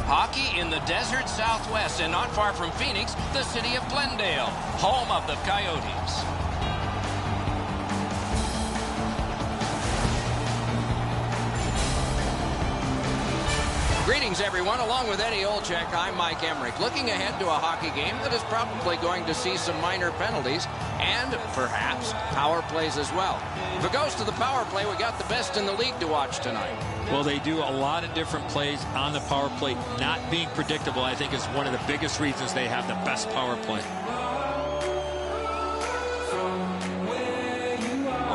Hockey in the desert Southwest and not far from Phoenix, the city of Glendale, home of the Coyotes. Greetings, everyone. Along with Eddie Olczyk, I'm Mike Emmerich. Looking ahead to a hockey game that is probably going to see some minor penalties and perhaps power plays as well. If it goes to the power play, we got the best in the league to watch tonight. Well, they do a lot of different plays on the power play. Not being predictable, I think, is one of the biggest reasons they have the best power play.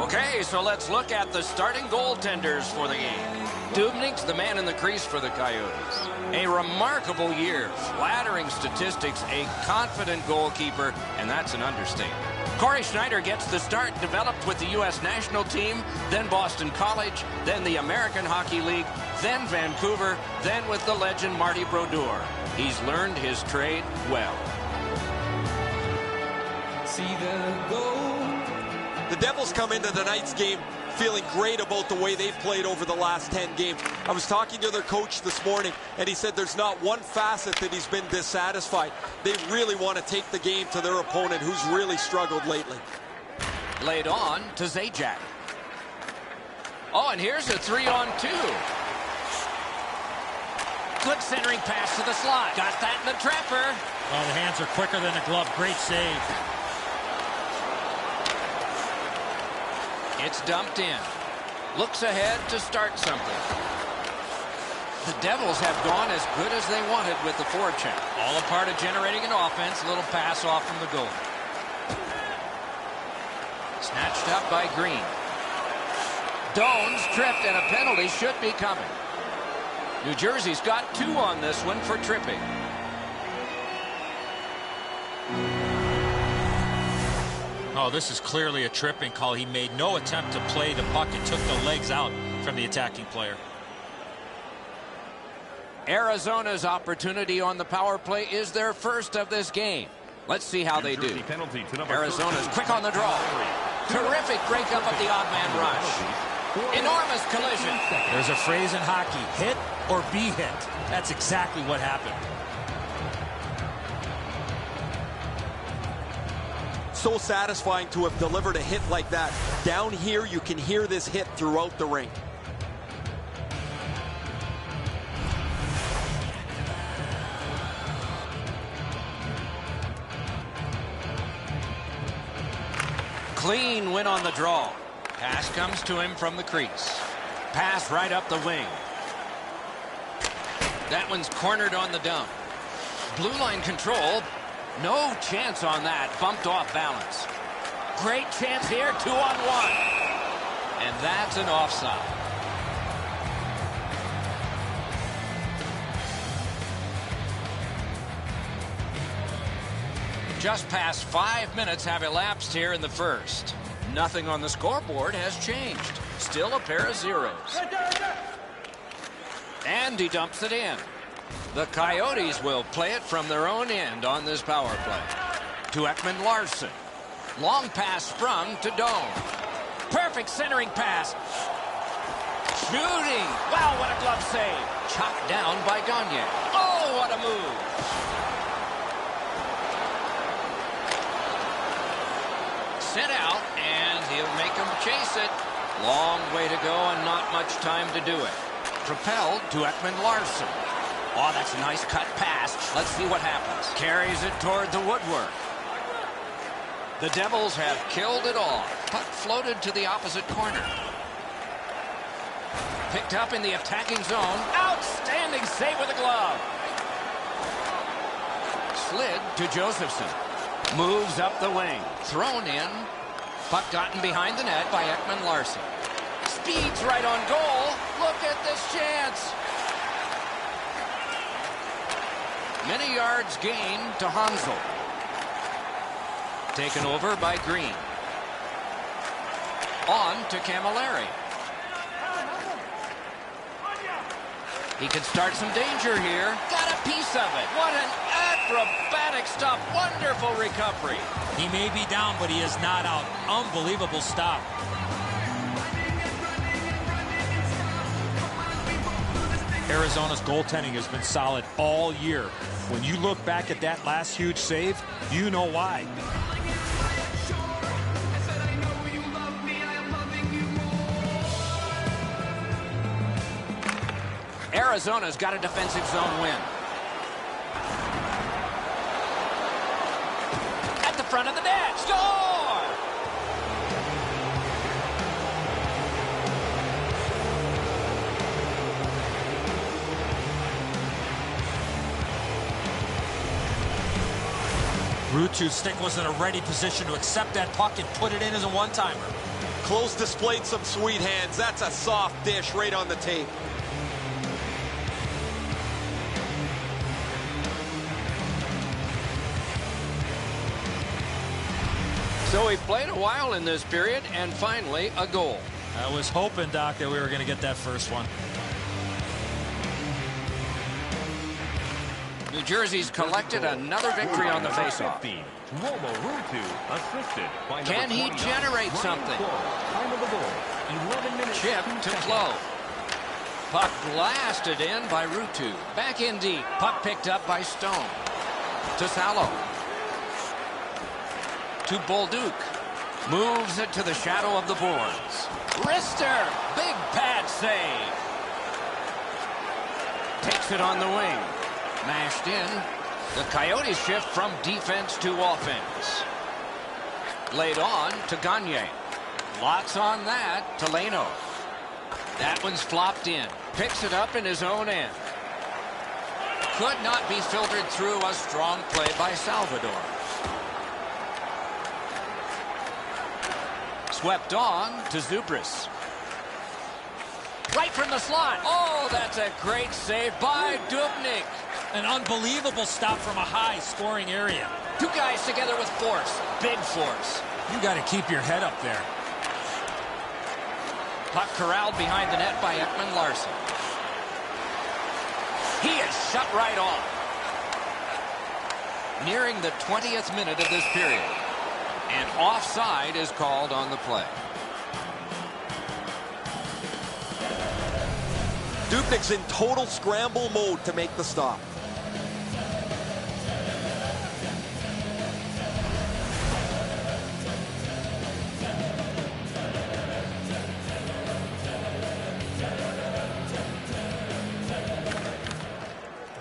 Okay, so let's look at the starting goaltenders for the game. Dubnyk's the man in the crease for the Coyotes. A remarkable year, flattering statistics, a confident goalkeeper, and that's an understatement. Corey Schneider gets the start, developed with the U.S. national team, then Boston College, then the American Hockey League, then Vancouver, then with the legend Marty Brodeur. He's learned his trade well. See the goal. The Devils come into tonight's game feeling great about the way they've played over the last 10 games. I was talking to their coach this morning, and he said there's not one facet that he's been dissatisfied. They really want to take the game to their opponent, who's really struggled lately. Laid on to Zajac. Oh, and here's a 3-on-2. Good centering pass to the slot. Got that in the trapper. Well, the hands are quicker than the glove. Great save. It's dumped in. Looks ahead to start something. The Devils have gone as good as they wanted with the forecheck. All a part of generating an offense. A little pass off from the goal. Snatched up by Green. Doan's tripped, and a penalty should be coming. New Jersey's got 2 on this one for tripping. Oh, this is clearly a tripping call. He made no attempt to play the puck and took the legs out from the attacking player. Arizona's opportunity on the power play is their first of this game. Let's see how they do. Arizona's quick on the draw. Terrific breakup of the odd man rush. Enormous collision. There's a phrase in hockey, hit or be hit. That's exactly what happened. So satisfying to have delivered a hit like that. Down here, you can hear this hit throughout the rink. Clean win on the draw. Pass comes to him from the crease. Pass right up the wing. That one's cornered on the dump. Blue line control. No chance on that. Bumped off balance. Great chance here. 2-on-1. And that's an offside. Just past 5 minutes have elapsed here in the first. Nothing on the scoreboard has changed. Still a pair of zeros. And he dumps it in. The Coyotes will play it from their own end on this power play. To Ekman-Larsson. Long pass sprung to Doan. Perfect centering pass. Shooting. Wow, what a glove save. Chopped down by Gagne. Oh, what a move. Sent out, and he'll make him chase it. Long way to go and not much time to do it. Propelled to Ekman-Larsson. Oh, that's a nice cut pass. Let's see what happens. Carries it toward the woodwork. The Devils have killed it all. Puck floated to the opposite corner. Picked up in the attacking zone. Outstanding save with a glove. Slid to Josephson. Moves up the wing. Thrown in. Puck gotten behind the net by Ekman-Larsson. Speeds right on goal. Look at this chance. Many yards gained to Hansel. Taken over by Green. On to Camilleri. He can start some danger here. Got a piece of it. What an acrobatic stop. Wonderful recovery. He may be down, but he is not out. Unbelievable stop. Arizona's goaltending has been solid all year. When you look back at that last huge save, you know why. Arizona's got a defensive zone win. At the front of the net, score! Rutu's stick was in a ready position to accept that puck and put it in as a one-timer. Close displayed some sweet hands. That's a soft dish right on the tape. So he played a while in this period, and finally a goal. I was hoping, Doc, that we were going to get that first one. New Jersey's collected another victory on the faceoff. Can he generate something? Chip to Clove. Puck blasted in by Rutu. Back in deep. Puck picked up by Stone. To Salo. To Bolduc. Moves it to the shadow of the boards. Rister. Big pad save. Takes it on the wing. Mashed in. The Coyotes shift from defense to offense. Laid on to Gagne. Lots on that to Leno. That one's flopped in. Picks it up in his own end. Could not be filtered through. A strong play by Salvador. Swept on to Zubris. Right from the slot. Oh, that's a great save by Dubnyk. An unbelievable stop from a high-scoring area. Two guys together with force. Big force. You got to keep your head up there. Puck corralled behind the net by Ekman Larson. He is shut right off. Nearing the 20th minute of this period. And offside is called on the play. Dubnyk's in total scramble mode to make the stop.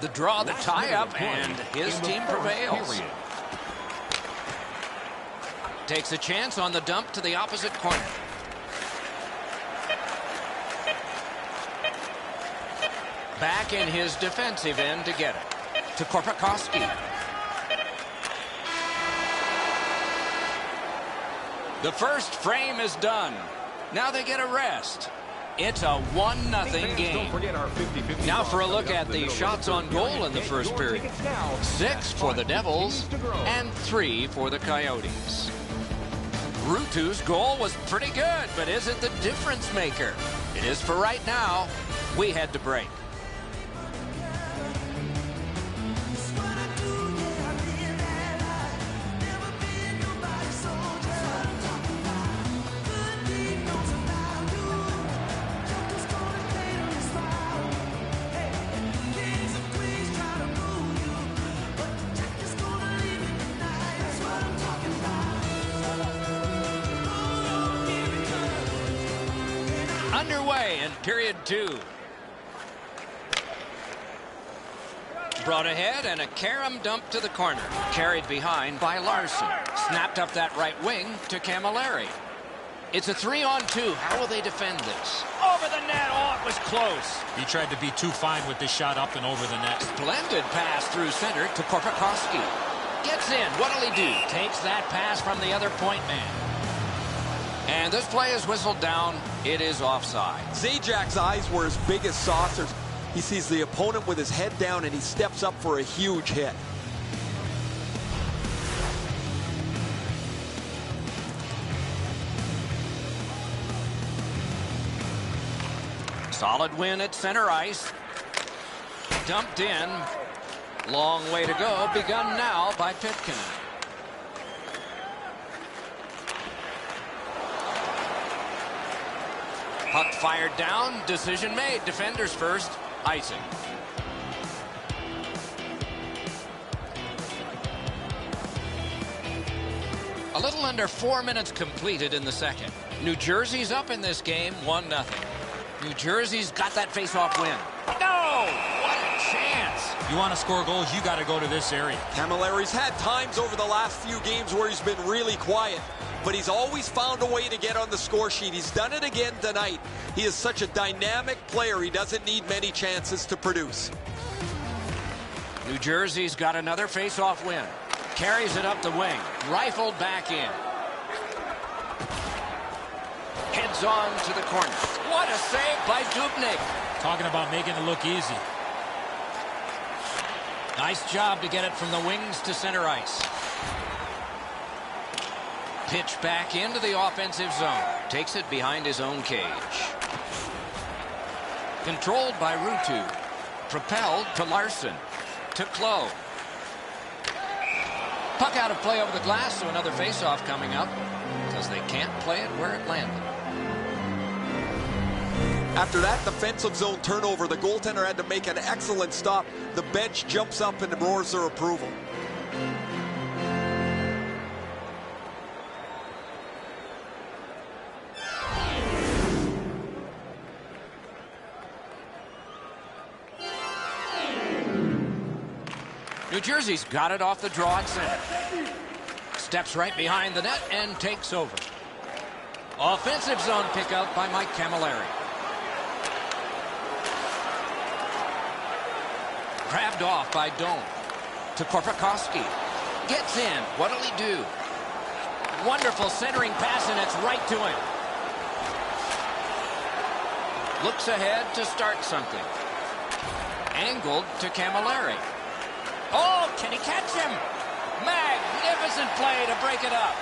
The draw, the tie-up, and his team prevails. Takes a chance on the dump to the opposite corner. Back in his defensive end to get it. To Korpikoski. The first frame is done. Now they get a rest. It's a 1-0 game. Now for a look at the shots on goal in the first period. 6 for the Devils and 3 for the Coyotes. Rutu's goal was pretty good, but isn't the difference maker. It is for right now. We head to break. Underway in period 2. Brought ahead and a carom dump to the corner. Carried behind by Larson. Snapped up that right wing to Camilleri. It's a 3-on-2. How will they defend this? Over the net. Oh, it was close. He tried to be too fine with this shot up and over the net. Splendid pass through center to Korpikoski. Gets in. What'll he do? Takes that pass from the other point man. And this play is whistled down. It is offside. Zajac's eyes were as big as saucers. He sees the opponent with his head down and he steps up for a huge hit. Solid win at center ice. Dumped in. Long way to go. Begun now by Pitkin. Puck fired down. Decision made. Defenders first. Icing. A little under 4 minutes completed in the second. New Jersey's up in this game 1-0. New Jersey's got that face-off win. No! What a chance! You want to score goals, you got to go to this area. Camilleri's had times over the last few games where he's been really quiet, but he's always found a way to get on the score sheet. He's done it again tonight. He is such a dynamic player. He doesn't need many chances to produce. New Jersey's got another face-off win. Carries it up the wing. Rifled back in. Heads on to the corner. What a save by Dubnyk. Talking about making it look easy. Nice job to get it from the wings to center ice. Pitch back into the offensive zone. Takes it behind his own cage. Controlled by Ruutu. Propelled to Larson. To Clough. Puck out of play over the glass, so another face-off coming up because they can't play it where it landed. After that defensive zone turnover, the goaltender had to make an excellent stop. The bench jumps up and roars their approval. New Jersey's got it off the draw at center. Steps right behind the net and takes over. Offensive zone pickup by Mike Camilleri. Grabbed off by Doan. To Korpikoski. Gets in. What'll he do? Wonderful centering pass, and it's right to him. Looks ahead to start something. Angled to Camilleri. Oh, can he catch him? Magnificent play to break it up.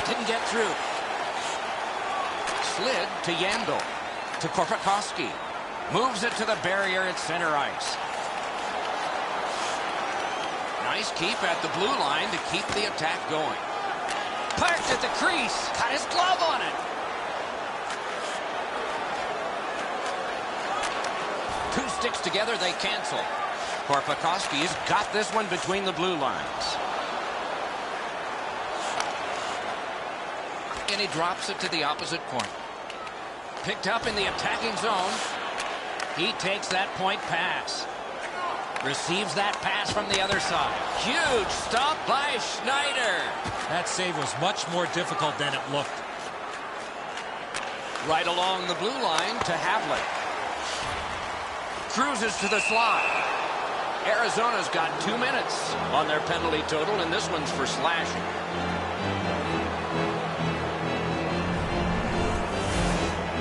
Didn't get through. Slid to Yandel. To Korpikoski. Moves it to the barrier at center ice. Nice keep at the blue line to keep the attack going. Parked at the crease. Got his glove on it. Two sticks together, they cancel. Korpikoski's got this one between the blue lines. And he drops it to the opposite corner. Picked up in the attacking zone. He takes that point pass. Receives that pass from the other side. Huge stop by Schneider. That save was much more difficult than it looked. Right along the blue line to Havlik. Cruises to the slot. Arizona's got 2 minutes on their penalty total, and this one's for slashing.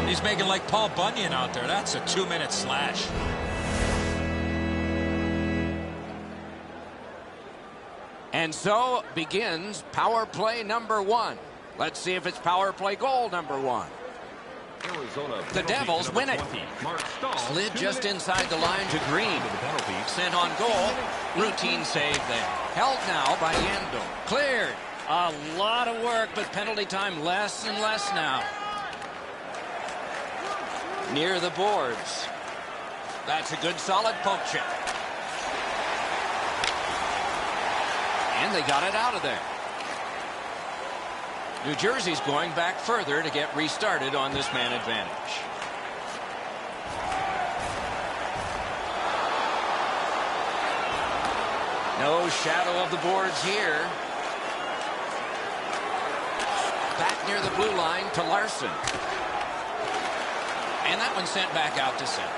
He's making like Paul Bunyan out there. That's a 2-minute slash. And so begins power play number 1. Let's see if it's power play goal number 1. The Devils win it. Slid just inside the line to Green. Sent on goal. Routine save there. Held now by Yandel. Cleared. A lot of work, but penalty time less and less now. Near the boards. That's a good solid poke check. And they got it out of there. New Jersey's going back further to get restarted on this man advantage. No shadow of the boards here. Back near the blue line to Larson. And that one sent back out to center.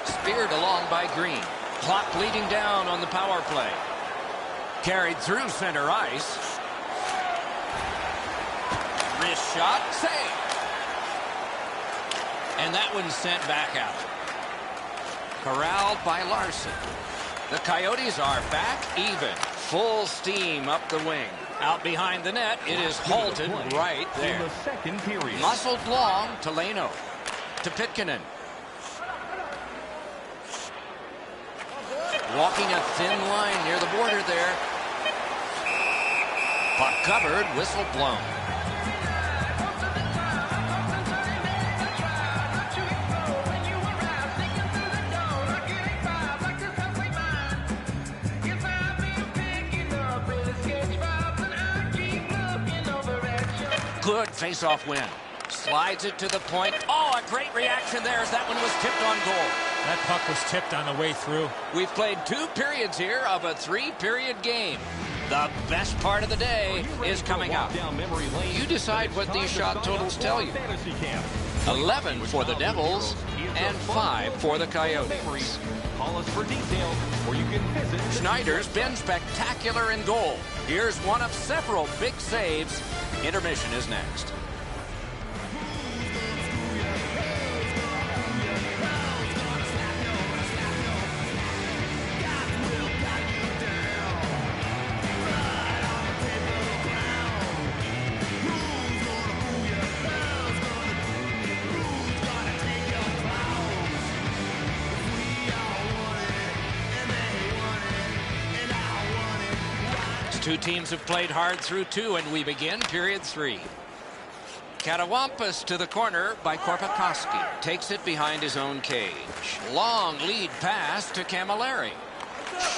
Speared along by Green. Clock bleeding down on the power play. Carried through center ice. Wrist shot, save. And that one sent back out. Corralled by Larson. The Coyotes are back even. Full steam up the wing. Out behind the net, it is halted right there. Muscled long to Leno. To Pitkinen. Walking a thin line near the border there. Puck covered, whistle blown. Good face-off win. Slides it to the point. Oh, a great reaction there as that one was tipped on goal. That puck was tipped on the way through. We've played 2 periods here of a 3-period game. The best part of the day is coming up. You decide what these shot totals tell you. 11 for the Devils and 5 for the Coyotes. Call us for details, or you can visit. Schneider's been spectacular in goal. Here's one of several big saves. Intermission is next. Two teams have played hard through 2, and we begin period 3. Katawampus to the corner by Korpikoski. Takes it behind his own cage. Long lead pass to Camilleri.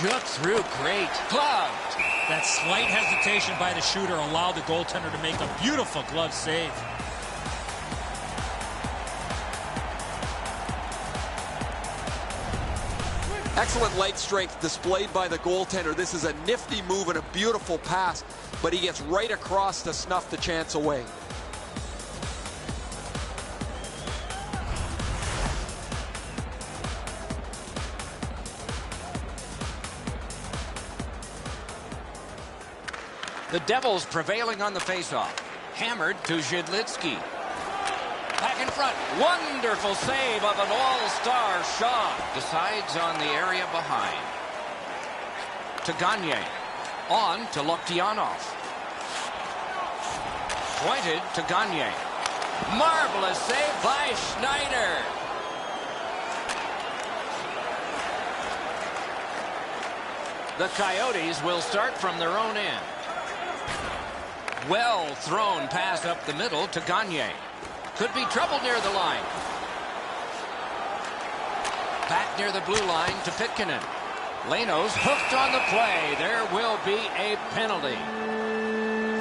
Shook through, great. Gloved. That slight hesitation by the shooter allowed the goaltender to make a beautiful glove save. Excellent leg strength displayed by the goaltender. This is a nifty move and a beautiful pass, but he gets right across to snuff the chance away. The Devils prevailing on the faceoff. Hammered to Zhidlitsky. Back in front. Wonderful save of an all-star Shaw. Decides on the area behind. To Gagne. On to Loktianov. Pointed to Gagne. Marvelous save by Schneider. The Coyotes will start from their own end. Well thrown pass up the middle to Gagne. Could be trouble near the line. Back near the blue line to Pitkinen. Leno's hooked on the play. There will be a penalty.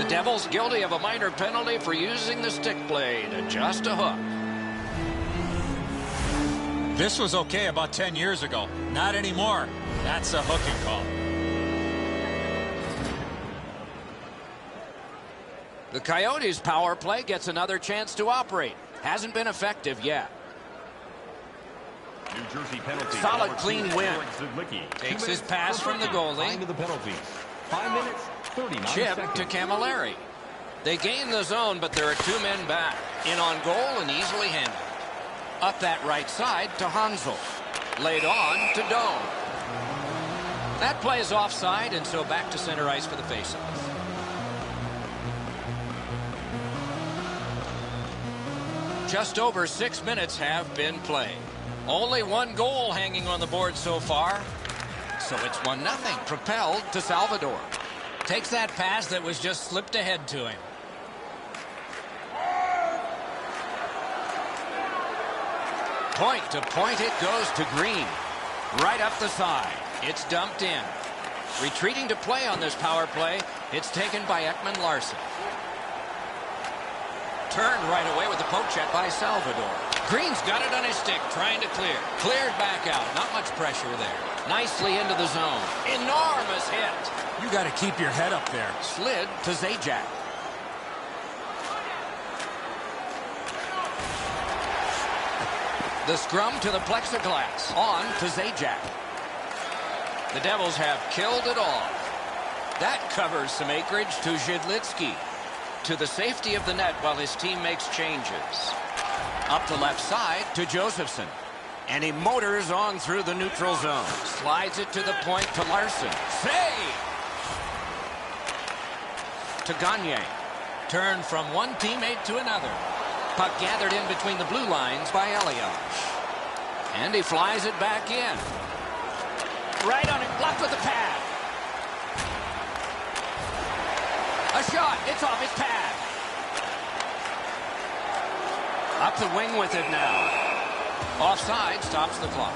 The Devils guilty of a minor penalty for using the stick blade. Just a hook. This was okay about 10 years ago. Not anymore. That's a hooking call. The Coyotes' power play gets another chance to operate. Hasn't been effective yet. New Jersey penalty. Solid, clean win. Takes his pass from the goalie. Into the penalties. 5 minutes, 39 Chip seconds. to Camilleri. They gain the zone, but there are 2 men back. In on goal and easily handled. Up that right side to Hansel. Laid on to Doan. That play is offside, and so back to center ice for the faceoff. Just over 6 minutes have been played. Only 1 goal hanging on the board so far. So it's 1-0. Propelled to Salvador. Takes that pass that was just slipped ahead to him. Point to point it goes to Green. Right up the side. It's dumped in. Retreating to play on this power play. It's taken by Ekman Larson. Turned right away with the poke check by Salvador. Green's got it on his stick, trying to clear. Cleared back out. Not much pressure there. Nicely into the zone. Enormous hit. You got to keep your head up there. Slid to Zajac. The scrum to the plexiglass. On to Zajac. The Devils have killed it all. That covers some acreage to Zhidlitsky. To the safety of the net while his team makes changes. Up the left side to Josephson. And he motors on through the neutral zone. Slides it to the point to Larson. Save! To Gagne. Turned from one teammate to another. Puck gathered in between the blue lines by Elias. And he flies it back in. Right on it, blocked with the pad. A shot, it's off his pad. Up the wing with it now. Offside, stops the clock.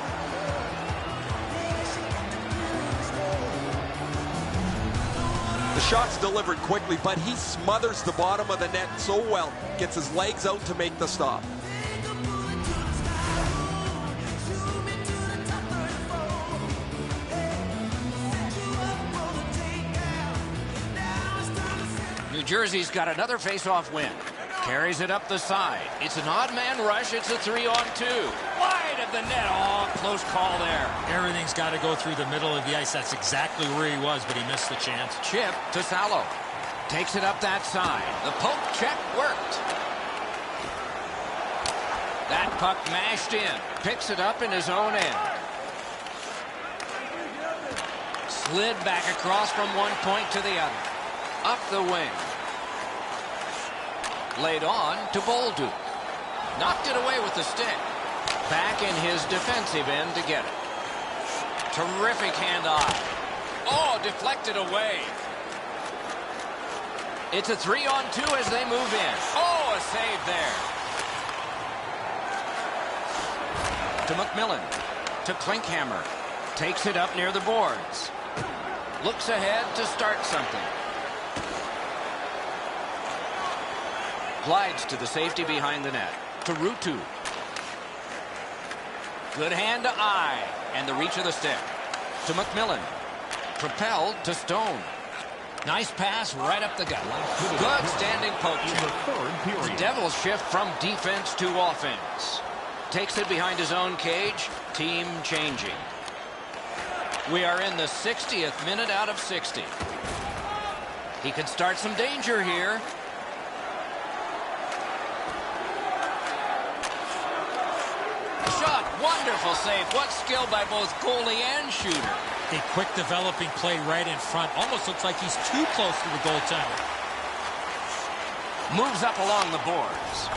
The shot's delivered quickly, but he smothers the bottom of the net so well, gets his legs out to make the stop. New Jersey's got another face-off win. Carries it up the side. It's an odd man rush. It's a 3-on-2. Wide of the net. Oh, close call there. Everything's got to go through the middle of the ice. That's exactly where he was, but he missed the chance. Chip to Salo. Takes it up that side. The poke check worked. That puck mashed in. Picks it up in his own end. Slid back across from one point to the other. Up the wing. Laid on to Bolduc. Knocked it away with the stick. Back in his defensive end to get it. Terrific handoff. Oh, deflected away. It's a 3-on-2 as they move in. Oh, a save there. To McMillan. To Klinkhammer. Takes it up near the boards. Looks ahead to start something. Glides to the safety behind the net. To Ruutu. Good hand to eye. And the reach of the stick. To McMillan. Propelled to Stone. Nice pass right up the gut. Good standing poke check. The Devils shift from defense to offense. Takes it behind his own cage. Team changing. We are in the 60th minute out of 60. He could start some danger here. Shot. Wonderful save. What skill by both goalie and shooter. A quick developing play right in front. Almost looks like he's too close to the goaltender. Moves up along the boards.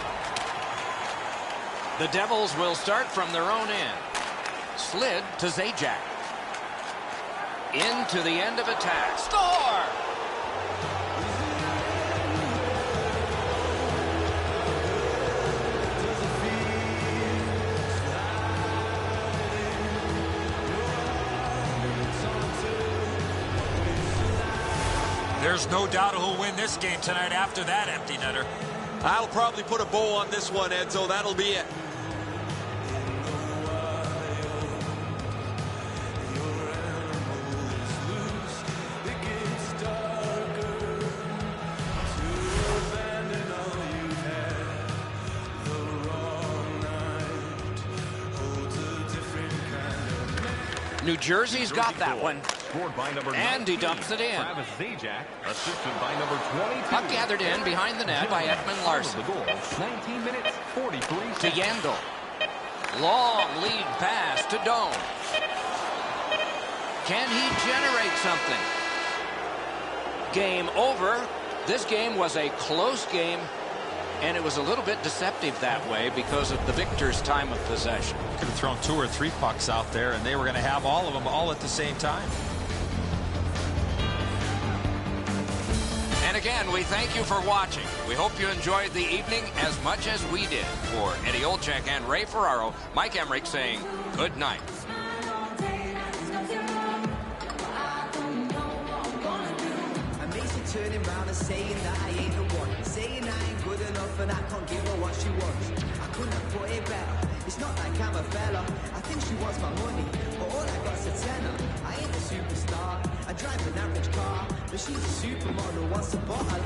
The Devils will start from their own end. Slid to Zajac. Into the end of attack. Score! There's no doubt who'll win this game tonight after that empty netter. I'll probably put a bow on this one, Edzo. That'll be it. New Jersey's got that one. And he dumps it in. Zajac, assisted by number 22. Puck gathered in behind the net by Ekman Larson. 19 minutes, 43 seconds. To Yandel. Long lead pass to Doan. Can he generate something? Game over. This game was a close game, and it was a little bit deceptive that way because of the victor's time of possession. Could have thrown 2 or 3 pucks out there, and they were going to have all of them all at the same time. And again, we thank you for watching. We hope you enjoyed the evening as much as we did. For Eddie Olczyk and Ray Ferraro, Mike Emmerich saying good night. Turning around and saying that I ain't the one, saying I ain't good enough and I can't give her what she wants. I couldn't have put it better. It's not like I'm a fella. I think she wants my money, but all I got's a tenner. I ain't a superstar. I drive an average car, but she's a supermodel. Wants a bottle.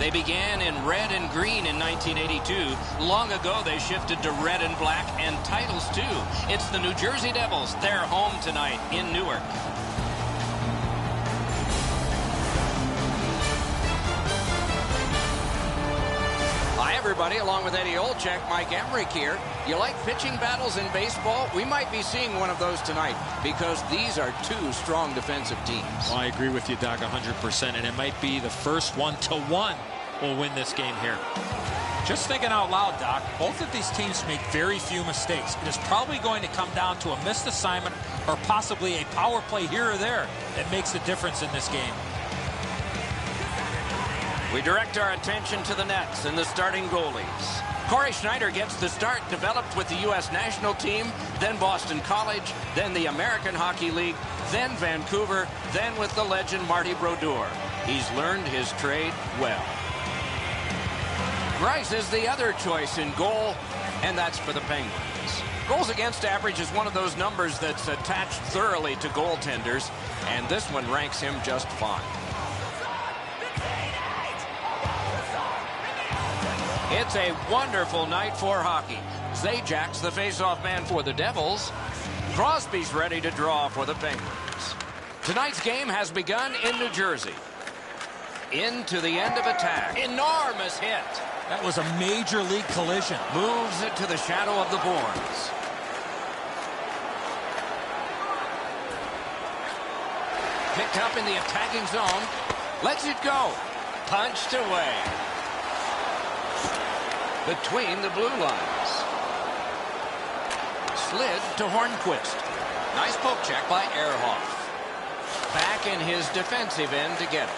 They began in red and green in 1982. Long ago, they shifted to red and black and titles, too. It's the New Jersey Devils. They're home tonight in Newark. Hi, everybody. Along with Eddie Olczyk, Mike Emmerich here. You like pitching battles in baseball? We might be seeing one of those tonight because these are two strong defensive teams. Well, I agree with you, Doc, 100%, and it might be the first 1-1 will win this game here. Just thinking out loud, Doc, both of these teams make very few mistakes. It is probably going to come down to a missed assignment or possibly a power play here or there that makes the difference in this game. We direct our attention to the nets and the starting goalies. Corey Schneider gets the start, developed with the U.S. national team, then Boston College, then the American Hockey League, then Vancouver, then with the legend Marty Brodeur. He's learned his trade well. Grice is the other choice in goal, and that's for the Penguins. Goals against average is one of those numbers that's attached thoroughly to goaltenders, and this one ranks him just fine. It's a wonderful night for hockey. Zajak's the face-off man for the Devils. Crosby's ready to draw for the Penguins. Tonight's game has begun in New Jersey. Into the end of attack. Enormous hit. That was a major league collision. Moves it to the shadow of the boards. Picked up in the attacking zone. Lets it go. Punched away. Between the blue lines. Slid to Hornquist. Nice poke check by Ehrhoff. Back in his defensive end to get it.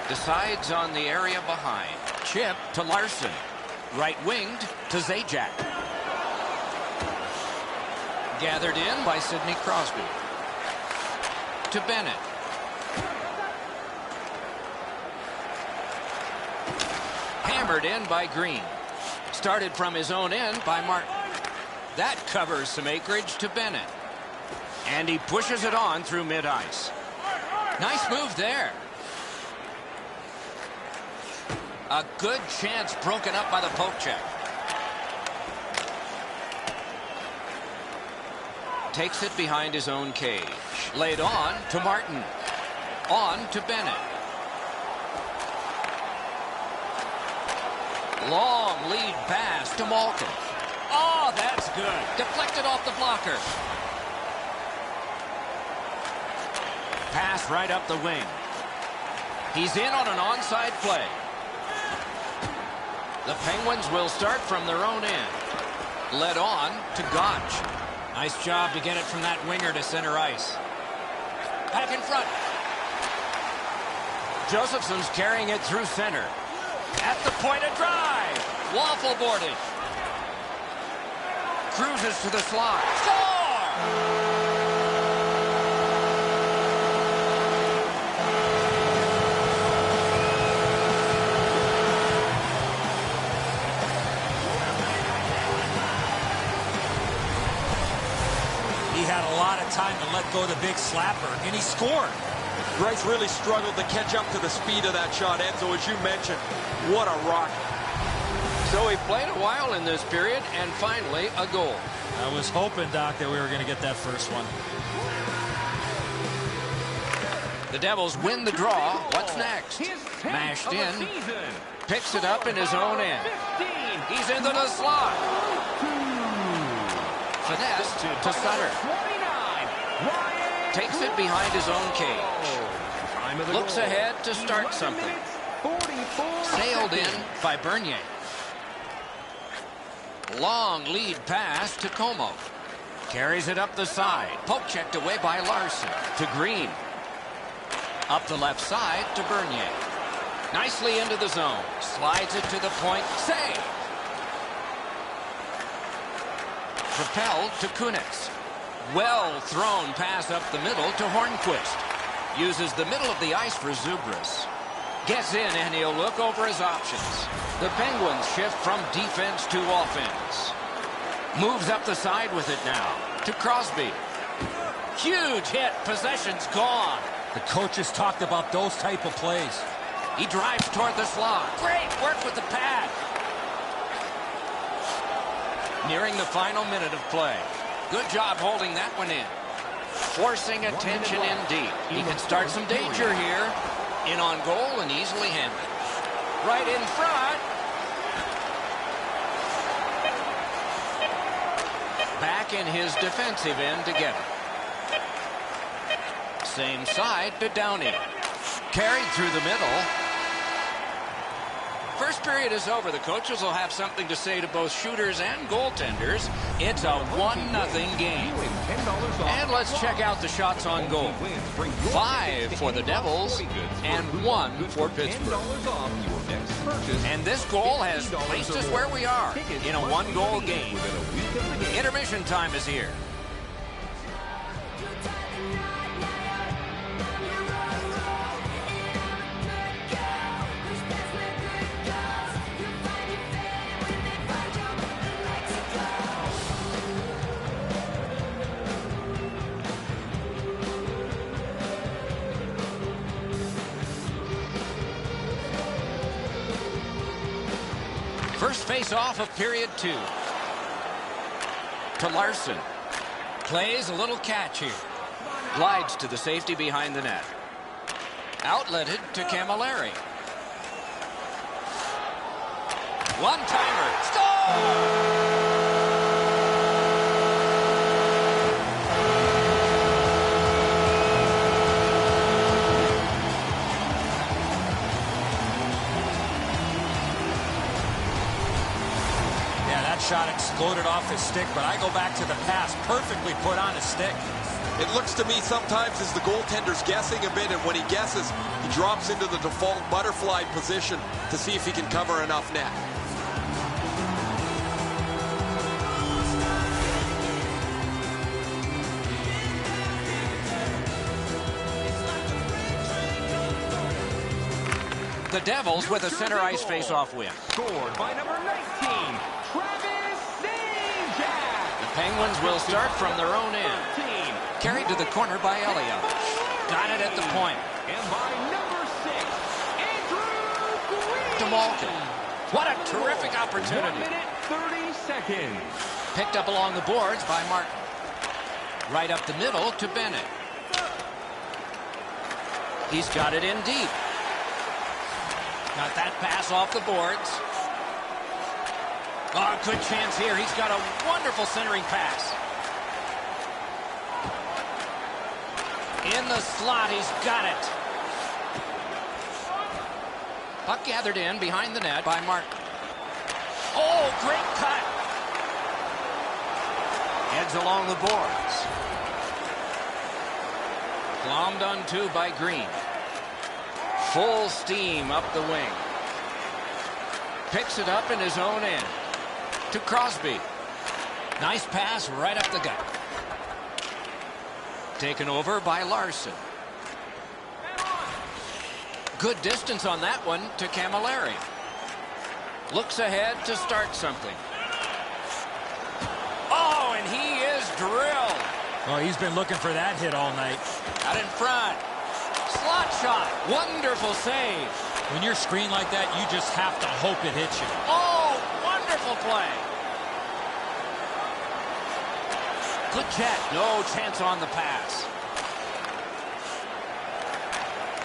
Decides on the area behind. Chip to Larson. Right-winged to Zajac. Gathered in by Sidney Crosby. To Bennett. Hammered in by Green. Started from his own end by Martin. That covers some acreage to Bennett. And he pushes it on through mid-ice. Nice move there. A good chance broken up by the poke check. Takes it behind his own cage. Laid on to Martin. On to Bennett. Long lead pass to Malkin. Oh, that's good. Deflected off the blocker. Pass right up the wing. He's in on an onside play. The Penguins will start from their own end. Led on to Gotch. Nice job to get it from that winger to center ice. Back in front. Josephson's carrying it through center. At the point of drive. Waffle boarded. Cruises to the slot. Score! Time to let go the big slapper, and he scored. Grice really struggled to catch up to the speed of that shot, Enzo, as you mentioned. What a rocket. So he played a while in this period, and finally a goal. I was hoping, Doc, that we were going to get that first one. The Devils win the draw. What's next? Mashed in. Picks it up in his own end. He's into the slot. Finesse to Sutter. Takes it behind his own cage. Looks ahead to start something. Sailed in by Bernier. Long lead pass to Como. Carries it up the side. Poke checked away by Larson. To Green. Up the left side to Bernier. Nicely into the zone. Slides it to the point. Save. Propelled to Kunitz. Well thrown pass up the middle to Hornquist. Uses the middle of the ice for Zubris. Gets in and he'll look over his options. The Penguins shift from defense to offense. Moves up the side with it now to Crosby. Huge hit. Possession's gone. The coaches talked about those type of plays. He drives toward the slot. Great work with the pad. Nearing the final minute of play. Good job holding that one in. Forcing attention in deep. He can start some danger here. In on goal and easily handled. Right in front. Back in his defensive end to get it. Same side to Downey. Carried through the middle. First period is over. The coaches will have something to say to both shooters and goaltenders. It's a 1-0 game. And let's check out the shots on goal. 5 for the Devils and 1 for Pittsburgh. And this goal has placed us where we are in a 1-goal game. Intermission time is here. First face-off of period 2. To Larson. Plays a little catch here. Glides to the safety behind the net. Outletted to Camilleri. One-timer. Score! Shot exploded off his stick, but I go back to the pass. Perfectly put on his stick. It looks to me sometimes as the goaltender's guessing a bit, and when he guesses, he drops into the default butterfly position to see if he can cover enough net. The Devils with a center ice face-off win. Scored by number 19. Penguins will start from their own end. Carried to the corner by Elliott. Got it at the point. And by number 6, Andrew Green. To Malkin. What a terrific opportunity. 1 minute, 30 seconds. Picked up along the boards by Martin. Right up the middle to Bennett. He's got it in deep. Got that pass off the boards. Oh, good chance here. He's got a wonderful centering pass. In the slot, he's got it. Puck gathered in behind the net by Martin. Oh, great cut. Heads along the boards. Glommed onto by Green. Full steam up the wing. Picks it up in his own end. To Crosby. Nice pass right up the gut. Taken over by Larson. Good distance on that one to Camilleri. Looks ahead to start something. Oh, and he is drilled. Oh, he's been looking for that hit all night. Out in front. Slot shot. Wonderful save. When you're screened like that, you just have to hope it hits you. Oh, wonderful play. Good check. No chance on the pass.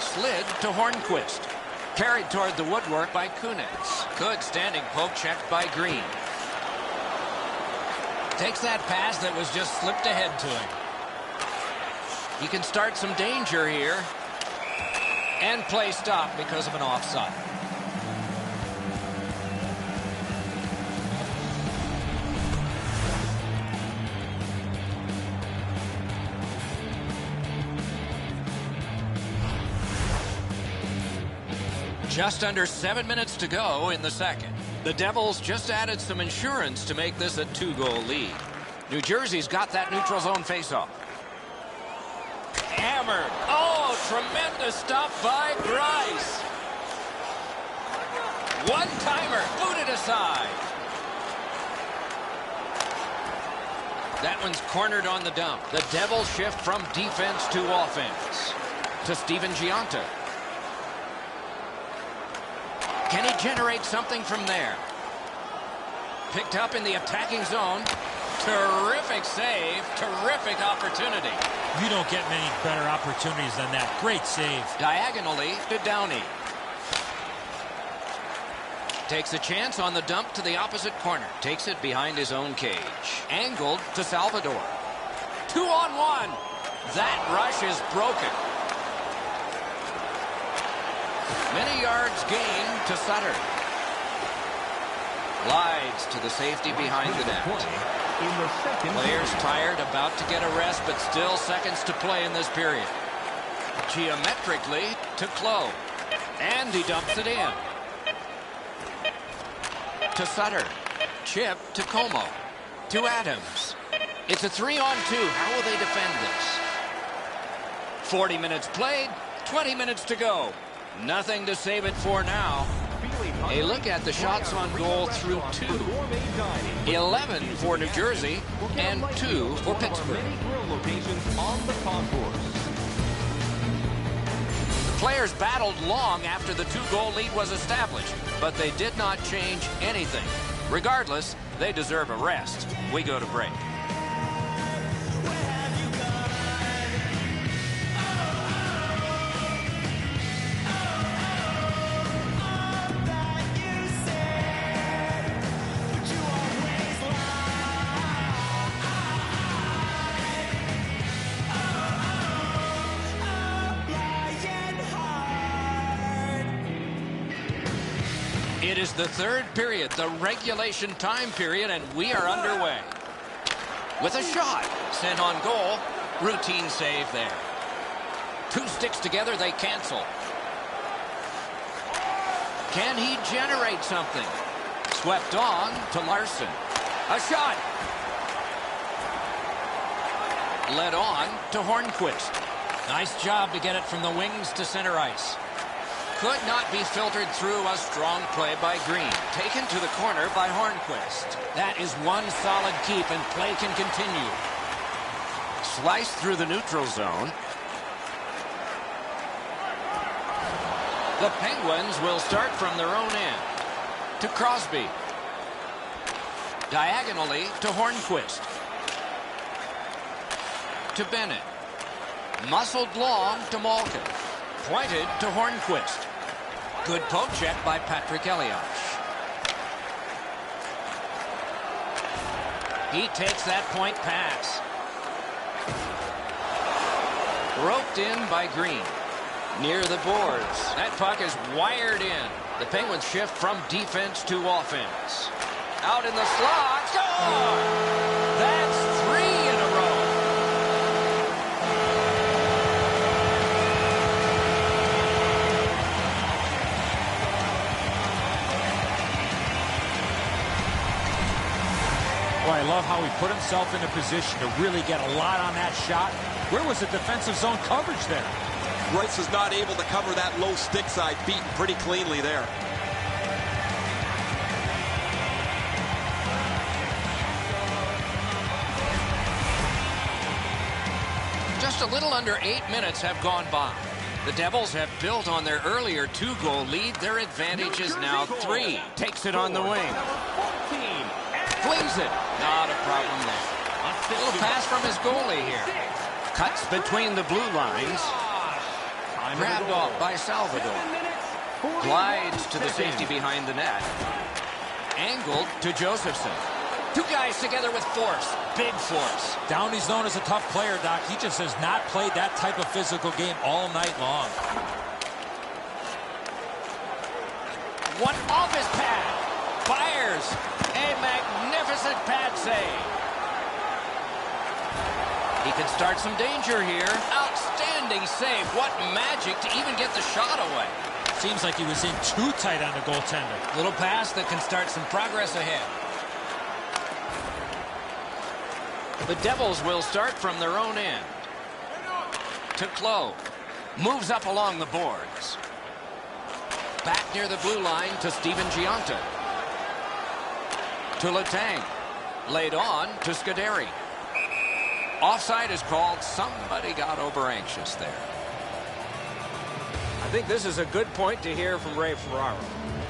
Slid to Hornquist. Carried toward the woodwork by Kunitz. Good standing poke checked by Green. Takes that pass that was just slipped ahead to him. He can start some danger here. And play stopped because of an offside. Just under 7 minutes to go in the second. The Devils just added some insurance to make this a 2-goal lead. New Jersey's got that neutral zone faceoff. Hammered. Oh, tremendous stop by Greiss. One-timer, booted aside. That one's cornered on the dump. The Devils shift from defense to offense. To Steven Giunta. Can he generate something from there? Picked up in the attacking zone. Terrific save. Terrific opportunity. You don't get many better opportunities than that. Great save. Diagonally to Downey. Takes a chance on the dump to the opposite corner. Takes it behind his own cage. Angled to Salvador. 2-on-1. That rush is broken. Many yards gained to Sutter. Glides to the safety behind the net. Players tired, about to get a rest, but still seconds to play in this period. Geometrically to Clough. And he dumps it in. To Sutter. Chip to Como. To Adams. It's a 3-on-2. How will they defend this? 40 minutes played, 20 minutes to go. Nothing to save it for now. A look at the shots on goal through 2. 11 for New Jersey and 2 for Pittsburgh. The players battled long after the 2-goal lead was established, but they did not change anything. Regardless, they deserve a rest. We go to break. It is the third period, the regulation time period, and we are underway. With a shot sent on goal, routine save there. 2 sticks together, they cancel. Can he generate something? Swept on to Larson. A shot. Led on to Hornquist. Nice job to get it from the wings to center ice. Could not be filtered through. A strong play by Green. Taken to the corner by Hornquist. That is one solid keep, and play can continue. Sliced through the neutral zone. The Penguins will start from their own end. To Crosby. Diagonally to Hornquist. To Bennett. Muscled long to Malkin. Pointed to Hornquist. Good poke check by Patrick Elias. He takes that point pass. Roped in by Green. Near the boards. That puck is wired in. The Penguins shift from defense to offense. Out in the slot. Score! That's 3 in a row. Boy, I love how he put himself in a position to really get a lot on that shot. Where was the defensive zone coverage there? Rice was not able to cover that low stick side, beaten pretty cleanly there. Just a little under 8 minutes have gone by. The Devils have built on their earlier 2-goal lead. Their advantage is now 3. Takes it on the wing. Flings it. Not a problem there. A little pass from his goalie here. Cuts between the blue lines. Grabbed off by Salvador. Glides to the safety behind the net. Angled to Josephson. 2 guys together with force. Big force. Downey's known as a tough player, Doc. He just has not played that type of physical game all night long. One off his pad. Fires. A magnificent pad save. He can start some danger here. Outstanding save. What magic to even get the shot away. Seems like he was in too tight on the goaltender. Little pass that can start some progress ahead. The Devils will start from their own end. To Clough. Moves up along the boards. Back near the blue line to Steven Giunta. To Letang. Laid on to Scuderi. Offside is called. Somebody got over anxious there. I think this is a good point to hear from Ray Ferraro.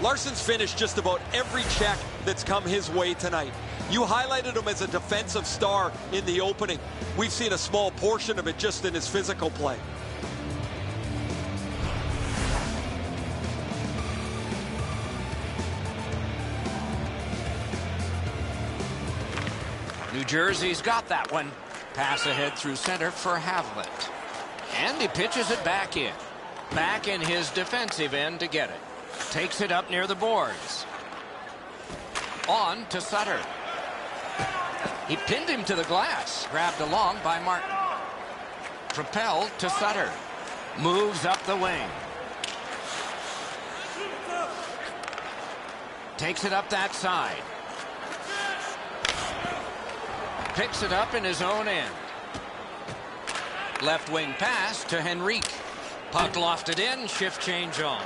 Larson's finished just about every check that's come his way tonight. You highlighted him as a defensive star in the opening. We've seen a small portion of it just in his physical play. New Jersey's got that one. Pass ahead through center for Havlet. And he pitches it back in. Back in his defensive end to get it. Takes it up near the boards. On to Sutter. He pinned him to the glass. Grabbed along by Martin. Propelled to Sutter. Moves up the wing. Takes it up that side. Picks it up in his own end. Left wing pass to Henrique. Puck lofted in, shift change on.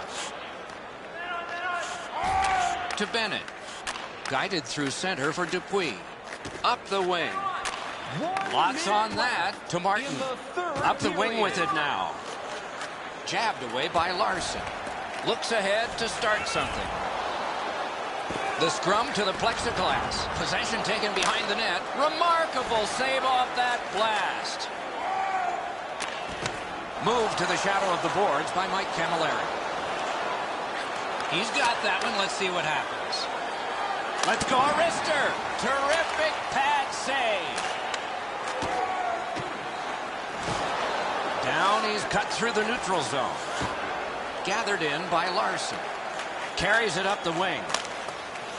To Bennett. Guided through center for Dupuis. Up the wing. Lots on that to Martin. Up the wing with it now. Jabbed away by Larson. Looks ahead to start something. The scrum to the plexiglass. Possession taken behind the net. Remarkable save off that blast. Move to the shadow of the boards by Mike Camilleri. He's got that one. Let's see what happens. Let's go, Arister. Terrific pad save. Down, he's cut through the neutral zone. Gathered in by Larson. Carries it up the wing.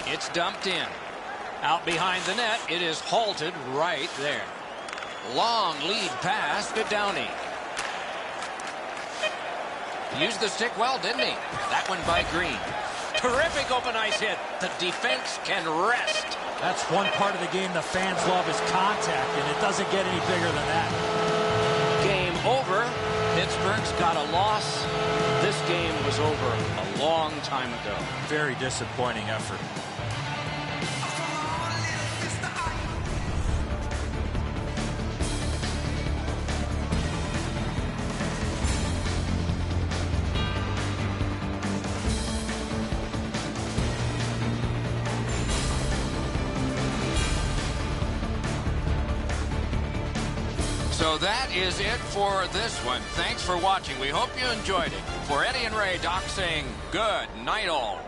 It's dumped in. Out behind the net, it is halted right there. Long lead pass to Downey. Used the stick well, didn't he? That one by Green. Terrific open ice hit. The defense can rest. That's one part of the game the fans love is contact, and it doesn't get any bigger than that. Game over. Pittsburgh's got a loss. This game was over a long time ago. Very disappointing effort. So that is it for this one. Thanks for watching. We hope you enjoyed it. For Eddie and Ray, Doc saying good night all.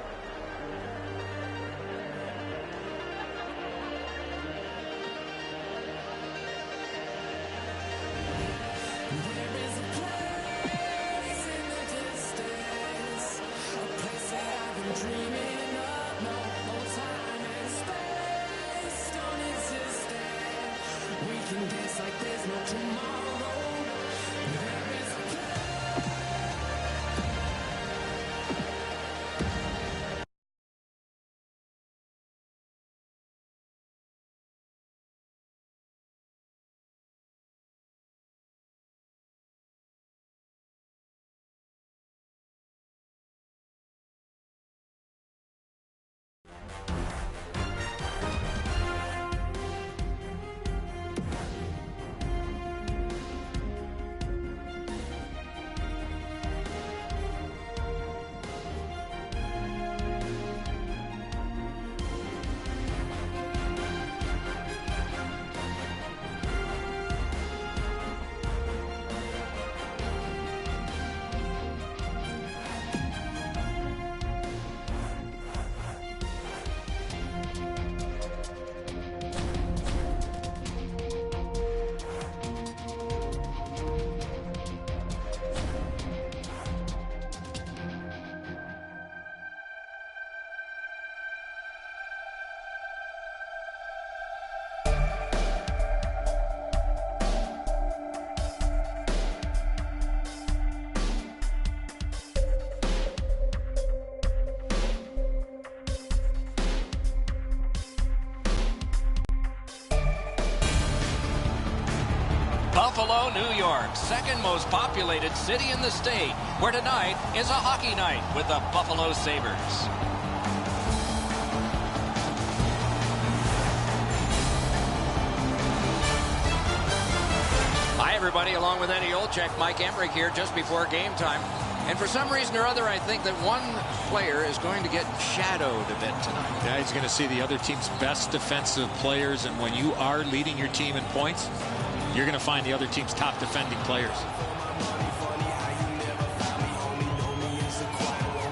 Buffalo, New York, second most populated city in the state, where tonight is a hockey night with the Buffalo Sabres. Hi, everybody. Along with Eddie Olczyk, Mike Emrick here just before game time. And for some reason or other, I think that one player is going to get shadowed a bit tonight. Yeah, he's going to see the other team's best defensive players, and when you are leading your team in points, you're going to find the other team's top defending players.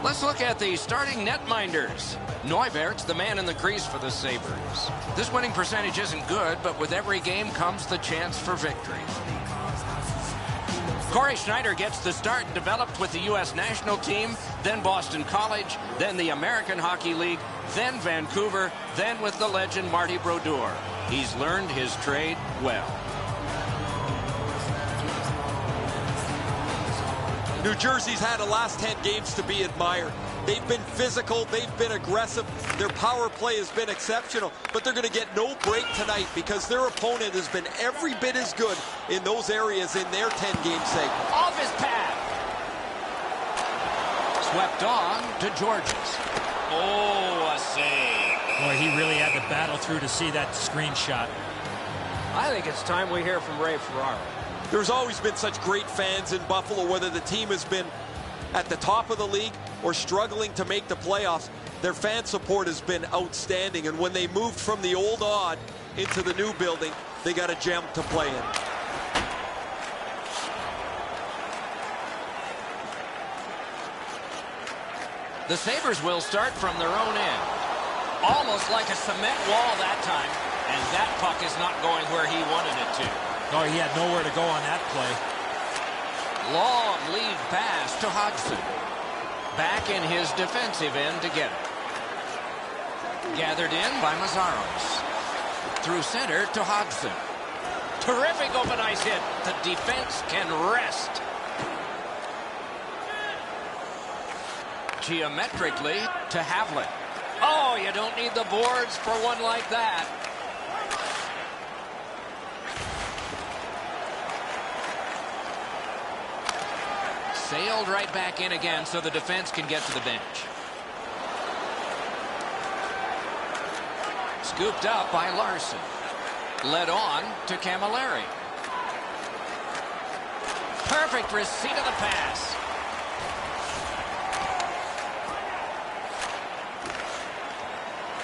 Let's look at the starting netminders. Neuwert's the man in the crease for the Sabres. This winning percentage isn't good, but with every game comes the chance for victory. Corey Schneider gets the start, developed with the U.S. national team, then Boston College, then the American Hockey League, then Vancouver, then with the legend Marty Brodeur. He's learned his trade well. New Jersey's had the last 10 games to be admired. They've been physical, they've been aggressive, their power play has been exceptional, but they're going to get no break tonight because their opponent has been every bit as good in those areas in their 10-game segment. Off his pad. Swept on to Georges. Oh, a save. Boy, he really had to battle through to see that screenshot. I think it's time we hear from Ray Ferraro. There's always been such great fans in Buffalo, whether the team has been at the top of the league or struggling to make the playoffs. Their fan support has been outstanding, and when they moved from the old Odd into the new building, they got a gem to play in. The Sabres will start from their own end. Almost like a cement wall that time, and that puck is not going where he wanted it to. Oh, he had nowhere to go on that play. Long lead pass to Hodgson. Back in his defensive end to get it. Gathered in by Mazzaros. Through center to Hodgson. Terrific open ice hit. The defense can rest. Geometrically to Havlat. Oh, you don't need the boards for one like that. Sailed right back in again so the defense can get to the bench. Scooped up by Larson. Led on to Camilleri. Perfect receipt of the pass.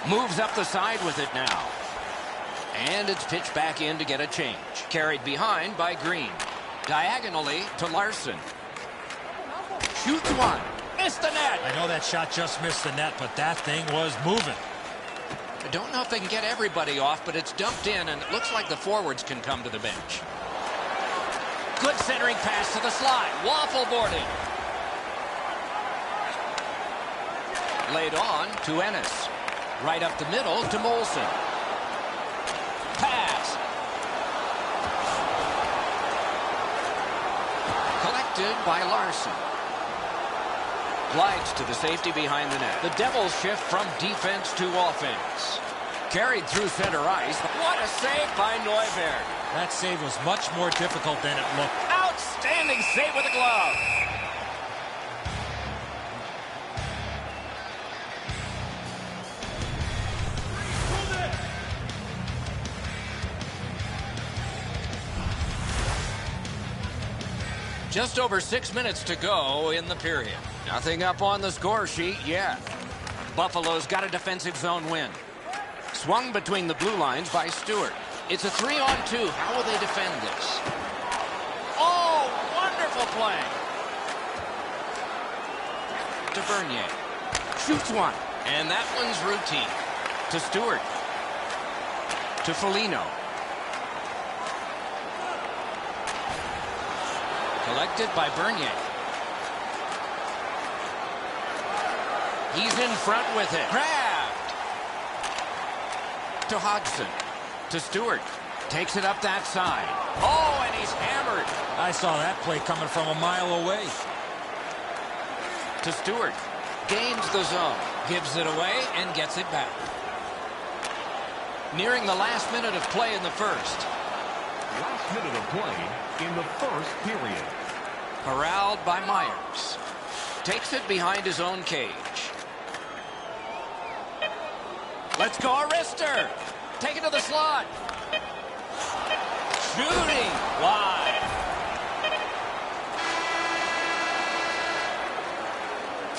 Moves up the side with it now. And it's pitched back in to get a change. Carried behind by Green. Diagonally to Larson. Shoots one. Missed the net. I know that shot just missed the net, but that thing was moving. I don't know if they can get everybody off, but it's dumped in, and it looks like the forwards can come to the bench. Good centering pass to the slide. Waffle boarding. Laid on to Ennis. Right up the middle to Molson. Pass. Collected by Larson. Glides to the safety behind the net. The Devils shift from defense to offense. Carried through center ice. What a save by Neuwert. That save was much more difficult than it looked. Outstanding save with a glove. Just over 6 minutes to go in the period. Nothing up on the score sheet yet. Buffalo's got a defensive zone win. Swung between the blue lines by Stewart. It's a 3-on-2. How will they defend this? Oh, wonderful play. To Bernier. Shoots one. And that one's routine. To Stewart. To Foligno. Collected by Bernier. He's in front with it. Grabbed. To Hodgson. To Stewart. Takes it up that side. Oh, and he's hammered. I saw that play coming from a mile away. To Stewart. Gains the zone. Gives it away and gets it back. Nearing the last minute of play in the first. Last minute of play in the first period. Corralled by Myers. Takes it behind his own cage. Let's go, Arister. Take it to the slot. Shooting wide.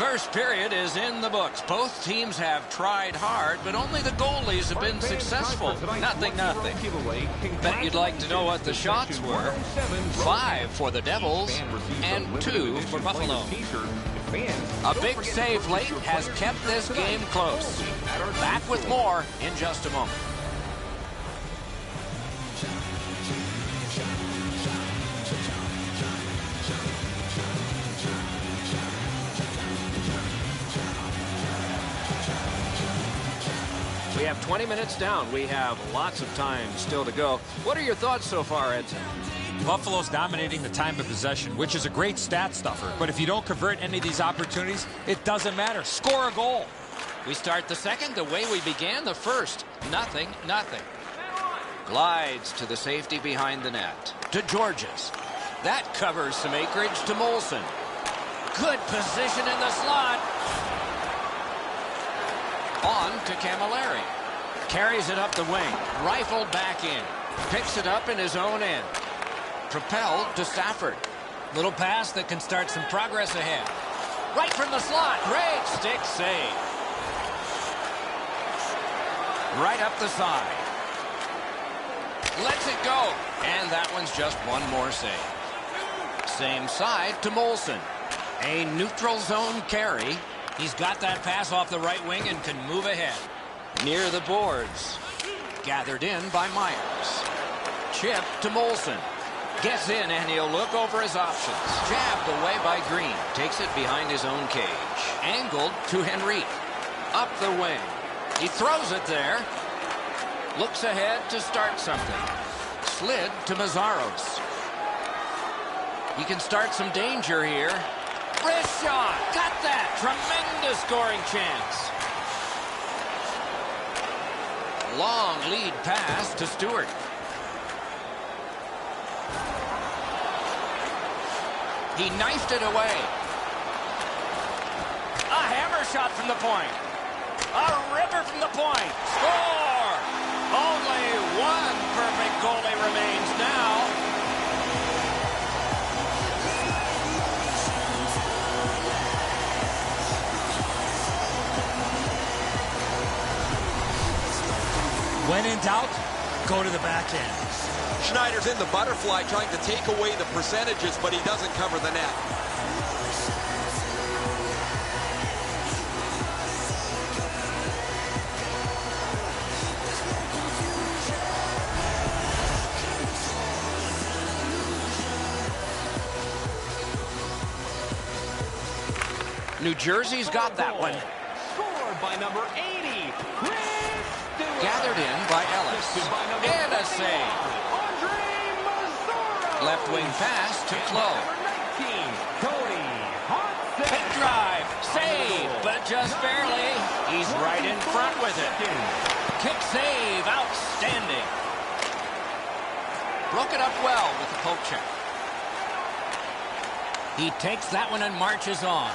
First period is in the books. Both teams have tried hard, but only the goalies have been successful. Nothing. Bet you'd like to know what the shots were. 5 for the Devils and 2 for Buffalo. A big save late has kept this game close. Back with more in just a moment. We have 20 minutes down. We have lots of time still to go. What are your thoughts so far, Edson? Buffalo's dominating the time of possession, which is a great stat stuffer. But if you don't convert any of these opportunities, it doesn't matter. Score a goal. We start the second the way we began the first. Nothing. Glides to the safety behind the net. To Georges. That covers some acreage to Molson. Good position in the slot. On to Camilleri. Carries it up the wing. Rifled back in. Picks it up in his own end. Propelled to Stafford. Little pass that can start some progress ahead. Right from the slot. Great stick save. Right up the side. Lets it go. And that one's just one more save. Same side to Molson. A neutral zone carry. He's got that pass off the right wing and can move ahead. Near the boards. Gathered in by Myers. Chip to Molson. Gets in and he'll look over his options. Jabbed away by Green. Takes it behind his own cage. Angled to Henry. Up the wing. He throws it there. Looks ahead to start something. Slid to Mazzaros. He can start some danger here. Wrist shot. Got that. Tremendous scoring chance. Long lead pass to Stewart. He knifed it away. A hammer shot from the point. A ripper from the point. Score! Only one perfect goalie remains now. When in doubt, go to the backhand. Schneider's in the butterfly trying to take away the percentages, but he doesn't cover the net. New Jersey's got that one. Scored by number 80, Chris Stewart. Gathered in by Ellis. And a save. Left wing pass to Clough. Big drive. Save, but just barely. He's right in front with it. Kick save. Outstanding. Broke it up well with the poke check. He takes that one and marches on.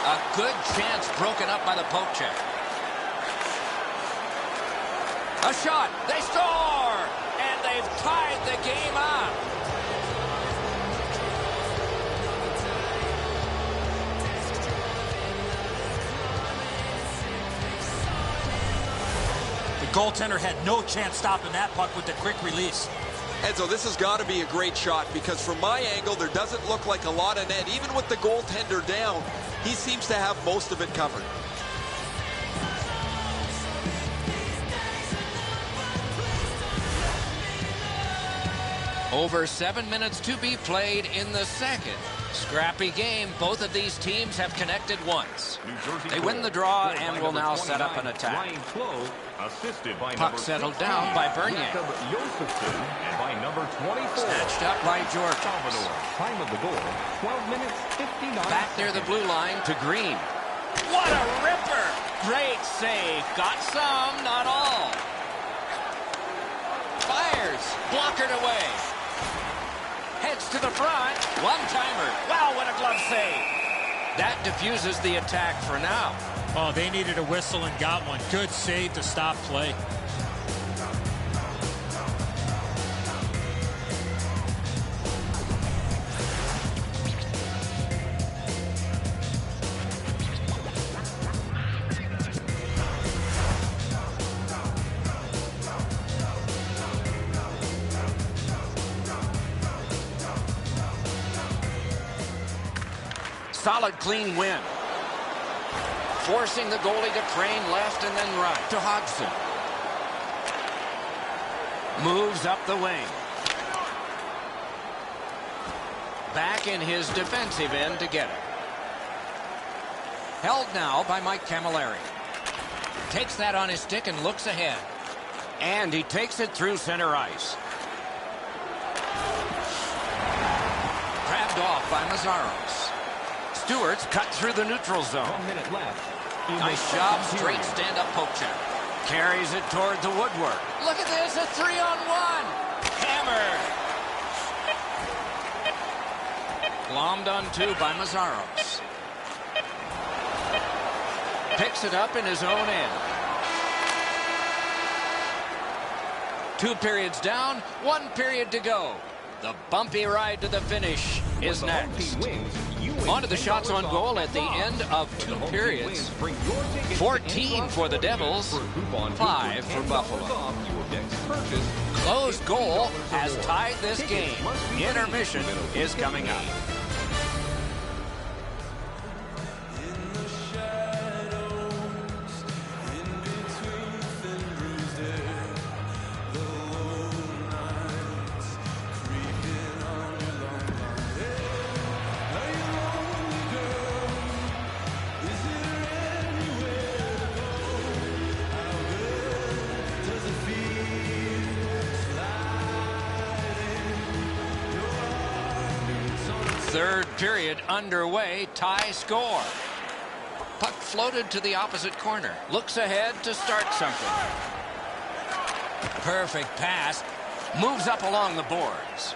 A good chance broken up by the poke check. A shot. They score! And they've tied the game up. The goaltender had no chance stopping that puck with the quick release. Enzo, this has got to be a great shot because from my angle, there doesn't look like a lot of net. Even with the goaltender down, he seems to have most of it covered. Over 7 minutes to be played in the second. Scrappy game. Both of these teams have connected once. They win the draw and will now set up an attack. Puck settled down by Bernier. Snatched up by George. Time of the goal, 12 minutes, 59 Back near the blue line to Green. What a ripper! Great save. Got some, not all. Fires. Blockered away. Heads to the front. One-timer. Wow, what a glove save. That diffuses the attack for now. Oh, they needed a whistle and got one. Good save to stop play. solid, clean win. Forcing the goalie to crane left and then right to Hodgson. Moves up the wing. Back in his defensive end to get it. Held now by Mike Camilleri. Takes that on his stick and looks ahead. And he takes it through center ice. Grabbed off by Mazzaros. Stewart's cut through the neutral zone. 1 minute left. Nice job, straight stand-up poke check. Carries it toward the woodwork. Look at this, a 3-on-1. Hammered. Glommed on 2 by Mazzaros. Picks it up in his own end. 2 periods down, 1 period to go. The bumpy ride to the finish is next. On to the shots on goal at the end of 2 periods. 14 for the Devils, 5 for Buffalo. Closed goal has tied this game. Intermission is coming up. Third period underway, tie score. Puck floated to the opposite corner. Looks ahead to start something. Perfect pass. Moves up along the boards.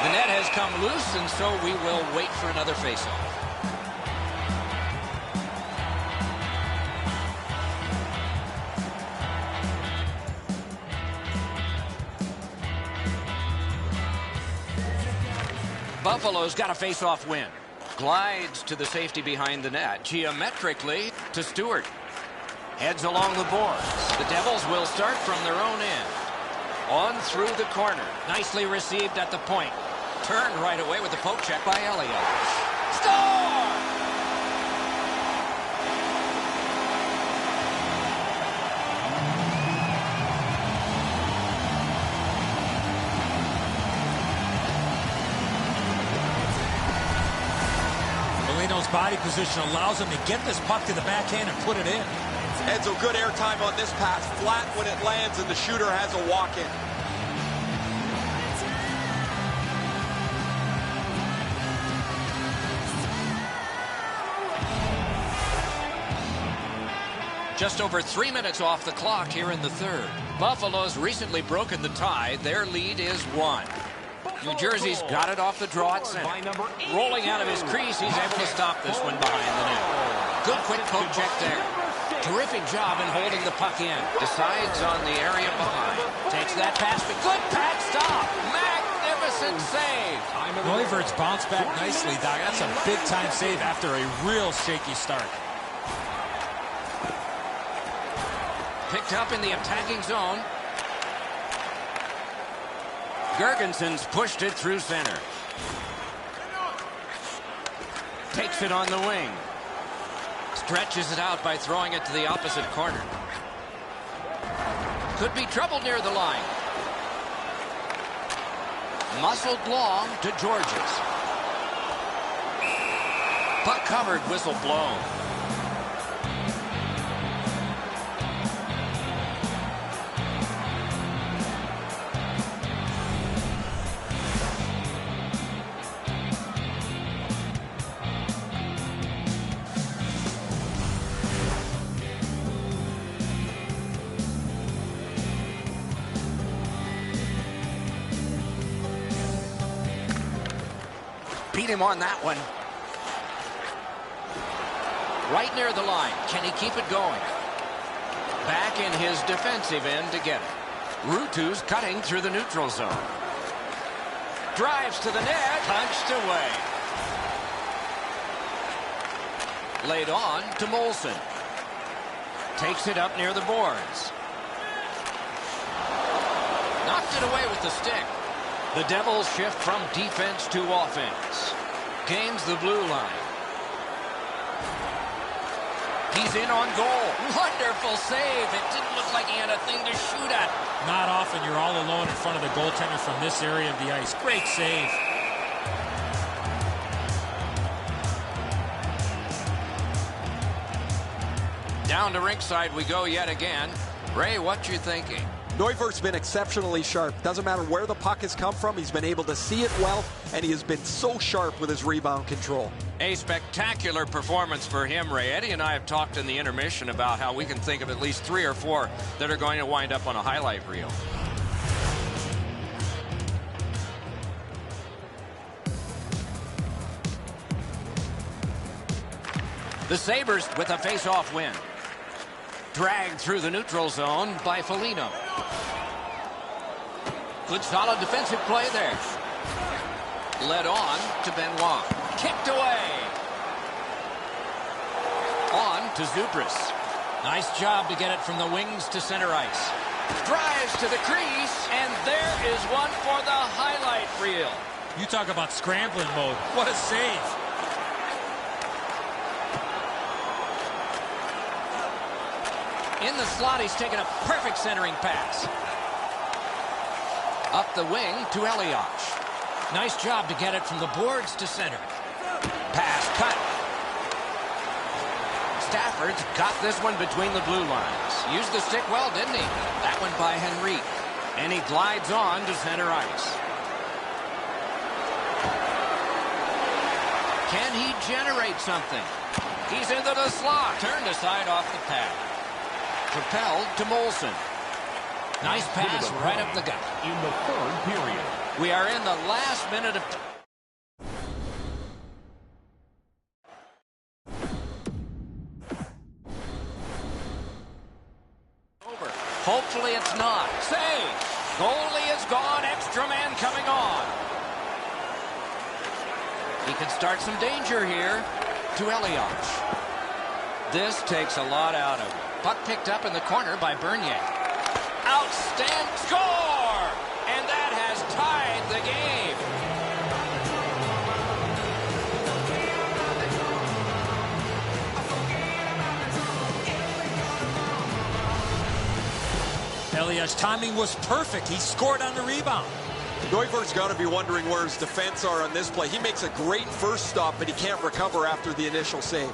The net has come loose, and so we will wait for another faceoff. Buffalo's got a face-off win. Glides to the safety behind the net. Geometrically to Stewart. Heads along the boards. The Devils will start from their own end. On through the corner. Nicely received at the point. Turned right away with the poke check by Elliott. Score! Body position allows him to get this puck to the backhand and put it in. Edzo, good airtime on this pass. Flat when it lands, and the shooter has a walk-in. Just over 3 minutes off the clock here in the third. Buffalo's recently broken the tie. Their lead is 1. New Jersey's got it off the draw at center. Rolling out of his crease, he's able to stop this one behind the net. Good quick poke check there. Terrific job in holding the puck in. Decides on the area behind. Takes that pass, but good pad stop. Magnificent save. Neuvirt's bounced back nicely, Doc. That's a big-time save after a real shaky start. Picked up in the attacking zone. Gergensen's pushed it through center. Takes it on the wing. Stretches it out by throwing it to the opposite corner. Could be trouble near the line. Muscled long to Georges. Puck covered, whistle blown. Beat him on that one. Right near the line. Can he keep it going? Back in his defensive end to get it. Ruutu's cutting through the neutral zone. Drives to the net. Punched away. Laid on to Molson. Takes it up near the boards. Knocked it away with the stick. The Devils shift from defense to offense. Gains the blue line. He's in on goal. Wonderful save. It didn't look like he had a thing to shoot at. Not often you're all alone in front of the goaltender from this area of the ice. Great save. Down to rinkside we go yet again. Ray, what you thinking? Neuvirth's been exceptionally sharp. Doesn't matter where the puck has come from. He's been able to see it well, and he has been so sharp with his rebound control. A spectacular performance for him, Ray. Eddie and I have talked in the intermission about how we can think of at least 3 or 4 that are going to wind up on a highlight reel. The Sabres with a face-off win. Dragged through the neutral zone by Foligno. Good solid defensive play there. Led on to Benoit. Kicked away. On to Zubris. Nice job to get it from the wings to center ice. Drives to the crease, and there is one for the highlight reel. You talk about scrambling mode. What a save. In the slot, he's taken a perfect centering pass. Up the wing to Elias. Nice job to get it from the boards to center. Pass cut. Stafford's got this one between the blue lines. Used the stick well, didn't he? That one by Henrique. And he glides on to center ice. Can he generate something? He's into the slot. Turned aside off the pad. Propelled to Molson. Nice pass right up the gut. In the third period. We are in the last minute of... over. Hopefully it's not. Save. Goalie is gone. Extra man coming on. He can start some danger here to Elias. This takes a lot out of him. Puck picked up in the corner by Bernier. Outstanding score! And that has tied the game. Elias' timing was perfect. He scored on the rebound. Neuvirth's got to be wondering where his defense are on this play. He makes a great first stop, but he can't recover after the initial save.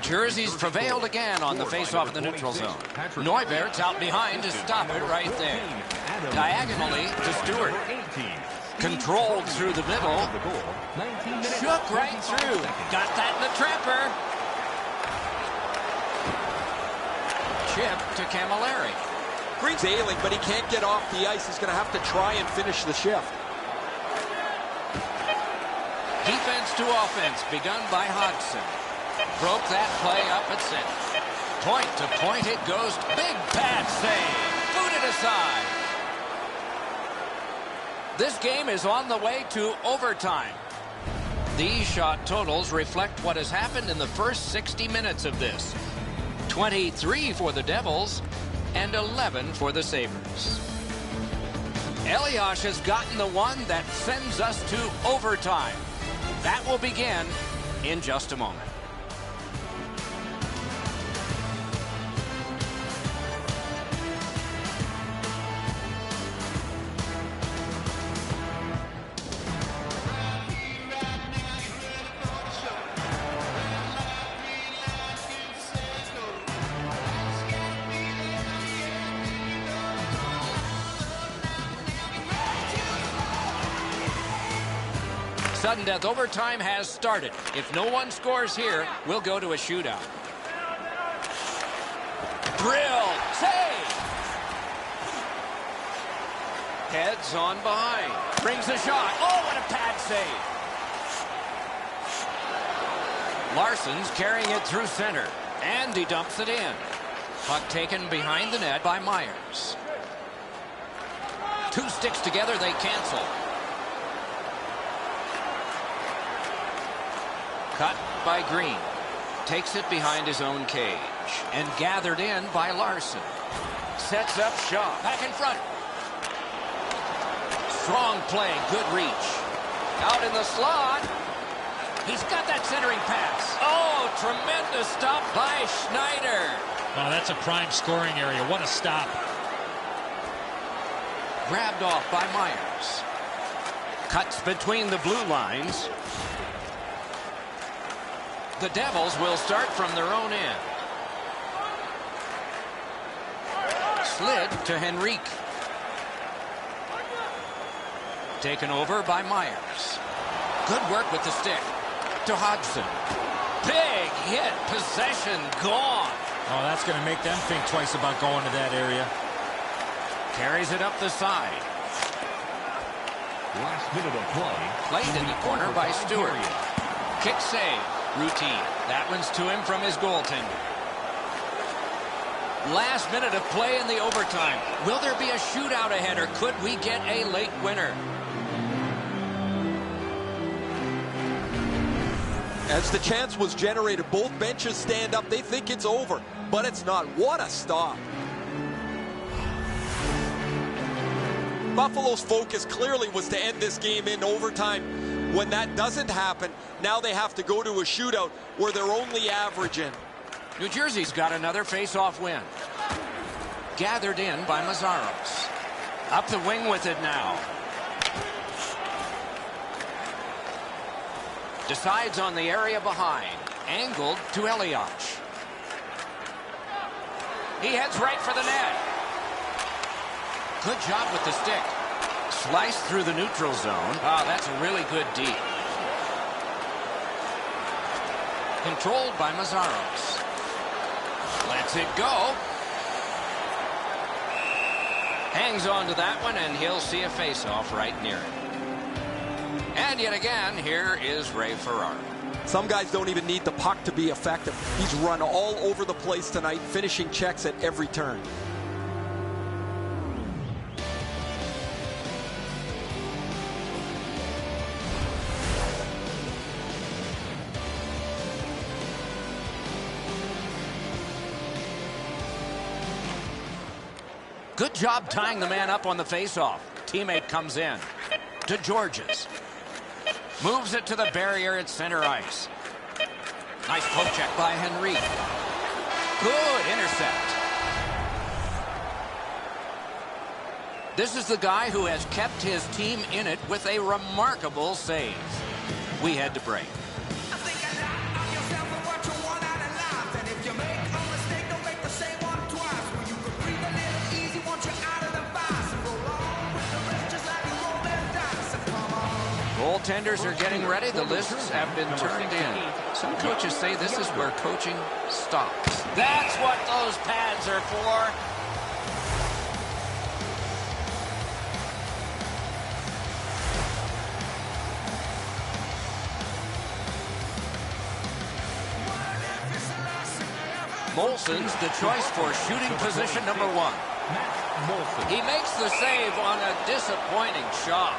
Jersey's prevailed again on the face-off in the neutral zone. Neuvirth's out behind to stop it right there. Diagonally to Stewart. Controlled through the middle. Shook right through. Got that in the trapper. Chip to Camilleri. Green's ailing, but he can't get off the ice. He's going to have to try and finish the shift. Defense to offense begun by Hodgson. Broke that play up at center. Point to point it goes. Big pad save. Booted aside. This game is on the way to overtime. These shot totals reflect what has happened in the first 60 minutes of this. 23 for the Devils and 11 for the Sabres. Elias has gotten the one that sends us to overtime. That will begin in just a moment. Sudden death overtime has started. If no one scores here, we'll go to a shootout. Drill. Save. Heads on behind. Brings a shot. Oh, what a pad save. Larson's carrying it through center. And he dumps it in. Puck taken behind the net by Myers. Two sticks together, they cancel. Cut by Green. Takes it behind his own cage. And gathered in by Larson. Sets up Shaw. Back in front. Strong play. Good reach. Out in the slot. He's got that centering pass. Oh, tremendous stop by Schneider. Oh, that's a prime scoring area. What a stop. Grabbed off by Myers. Cuts between the blue lines. The Devils will start from their own end. Slid to Henrique. Taken over by Myers. Good work with the stick. To Hodgson. Big hit. Possession gone. Oh, that's going to make them think twice about going to that area. Carries it up the side. Last minute of play. Played in the corner by Stewart. Kick save. Routine. That one's to him from his goaltender. Last minute of play in the overtime. Will there be a shootout ahead, or could we get a late winner? As the chance was generated, both benches stand up. They think it's over, but it's not. What a stop. Buffalo's focus clearly was to end this game in overtime. When that doesn't happen, now they have to go to a shootout where they're only averaging. New Jersey's got another face-off win. Gathered in by Mazzaros. Up the wing with it now. Decides on the area behind. Angled to Eliach. He heads right for the net. Good job with the stick. Sliced through the neutral zone. Oh, that's a really good D. Controlled by Mazzaros. Lets it go. Hangs on to that one, and he'll see a face-off right near it. And yet again, here is Ray Ferraro. Some guys don't even need the puck to be effective. He's run all over the place tonight, finishing checks at every turn. Good job tying the man up on the face-off. Teammate comes in. To Georges. Moves it to the barrier at center ice. Nice poke check by Henrique. Good intercept. This is the guy who has kept his team in it with a remarkable save. We head to break. Goaltenders are getting ready. The lists have been turned in. Some coaches say this is where coaching stops. That's what those pads are for. Molson's the choice for shooting position number 1. He makes the save on a disappointing shot.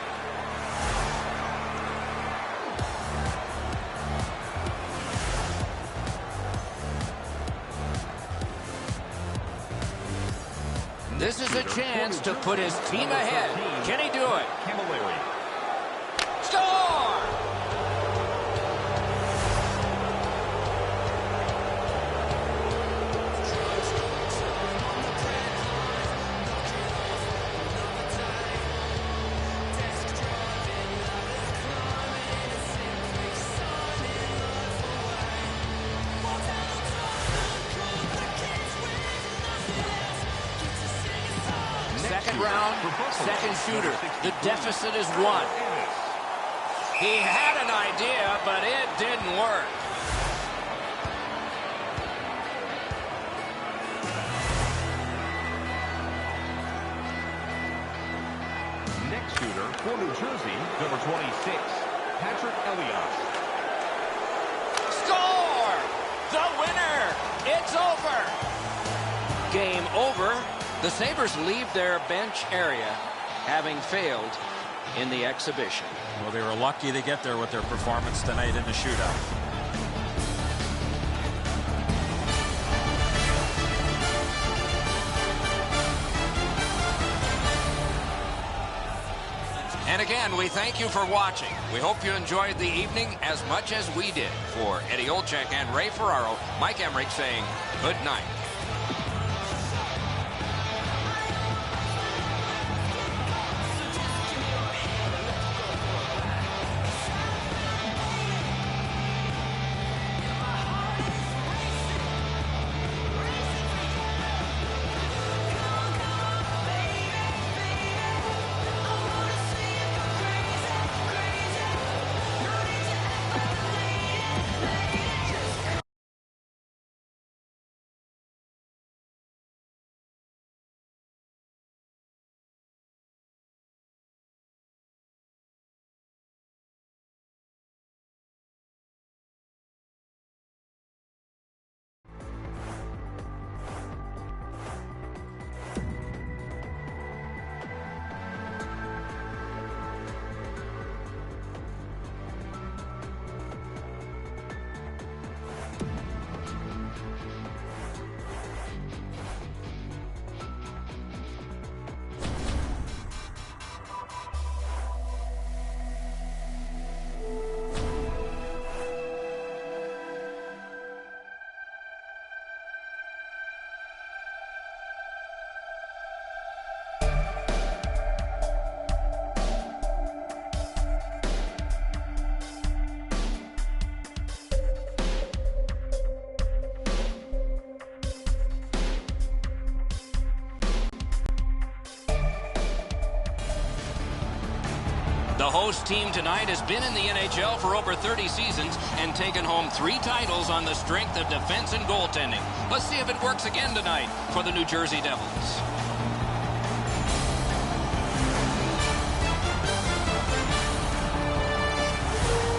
This is a chance to put his team ahead. Can he do it? Score! Second round, second shooter. The deficit is 1. He had an idea, but it didn't work. Next shooter for New Jersey, number 26, Patrick Elias. Score! The winner! It's over! Game over. The Sabres leave their bench area having failed in the exhibition. Well, they were lucky to get there with their performance tonight in the shootout. And again, we thank you for watching. We hope you enjoyed the evening as much as we did. For Eddie Olczyk and Ray Ferraro, Mike Emmerich saying good night. The host team tonight has been in the NHL for over 30 seasons and taken home 3 titles on the strength of defense and goaltending. Let's see if it works again tonight for the New Jersey Devils.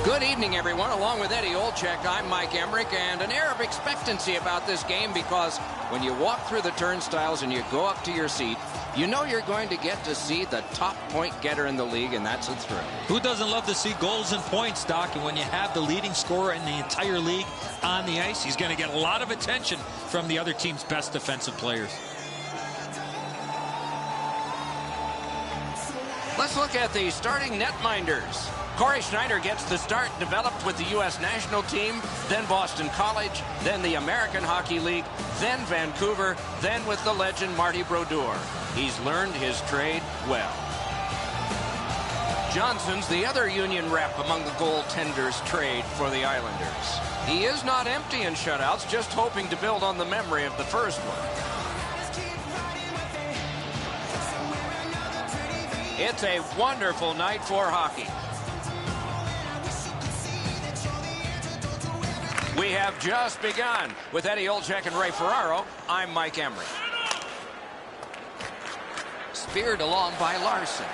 Good evening, everyone. Along with Eddie Olczyk, I'm Mike Emmerich, and an air of expectancy about this game because when you walk through the turnstiles and you go up to your seat, you know you're going to get to see the top point getter in the league, and that's a thrill. Who doesn't love to see goals and points, Doc? And when you have the leading scorer in the entire league on the ice, he's going to get a lot of attention from the other team's best defensive players. Let's look at the starting netminders. Corey Schneider gets the start, developed with the U.S. national team, then Boston College, then the American Hockey League, then Vancouver, then with the legend Marty Brodeur. He's learned his trade well. Johnson's the other Union rep among the goaltenders trade for the Islanders. He is not empty in shutouts, just hoping to build on the memory of the first one. It's a wonderful night for hockey. We have just begun. With Eddie Olczyk and Ray Ferraro, I'm Mike Emmerich. Speared along by Larson.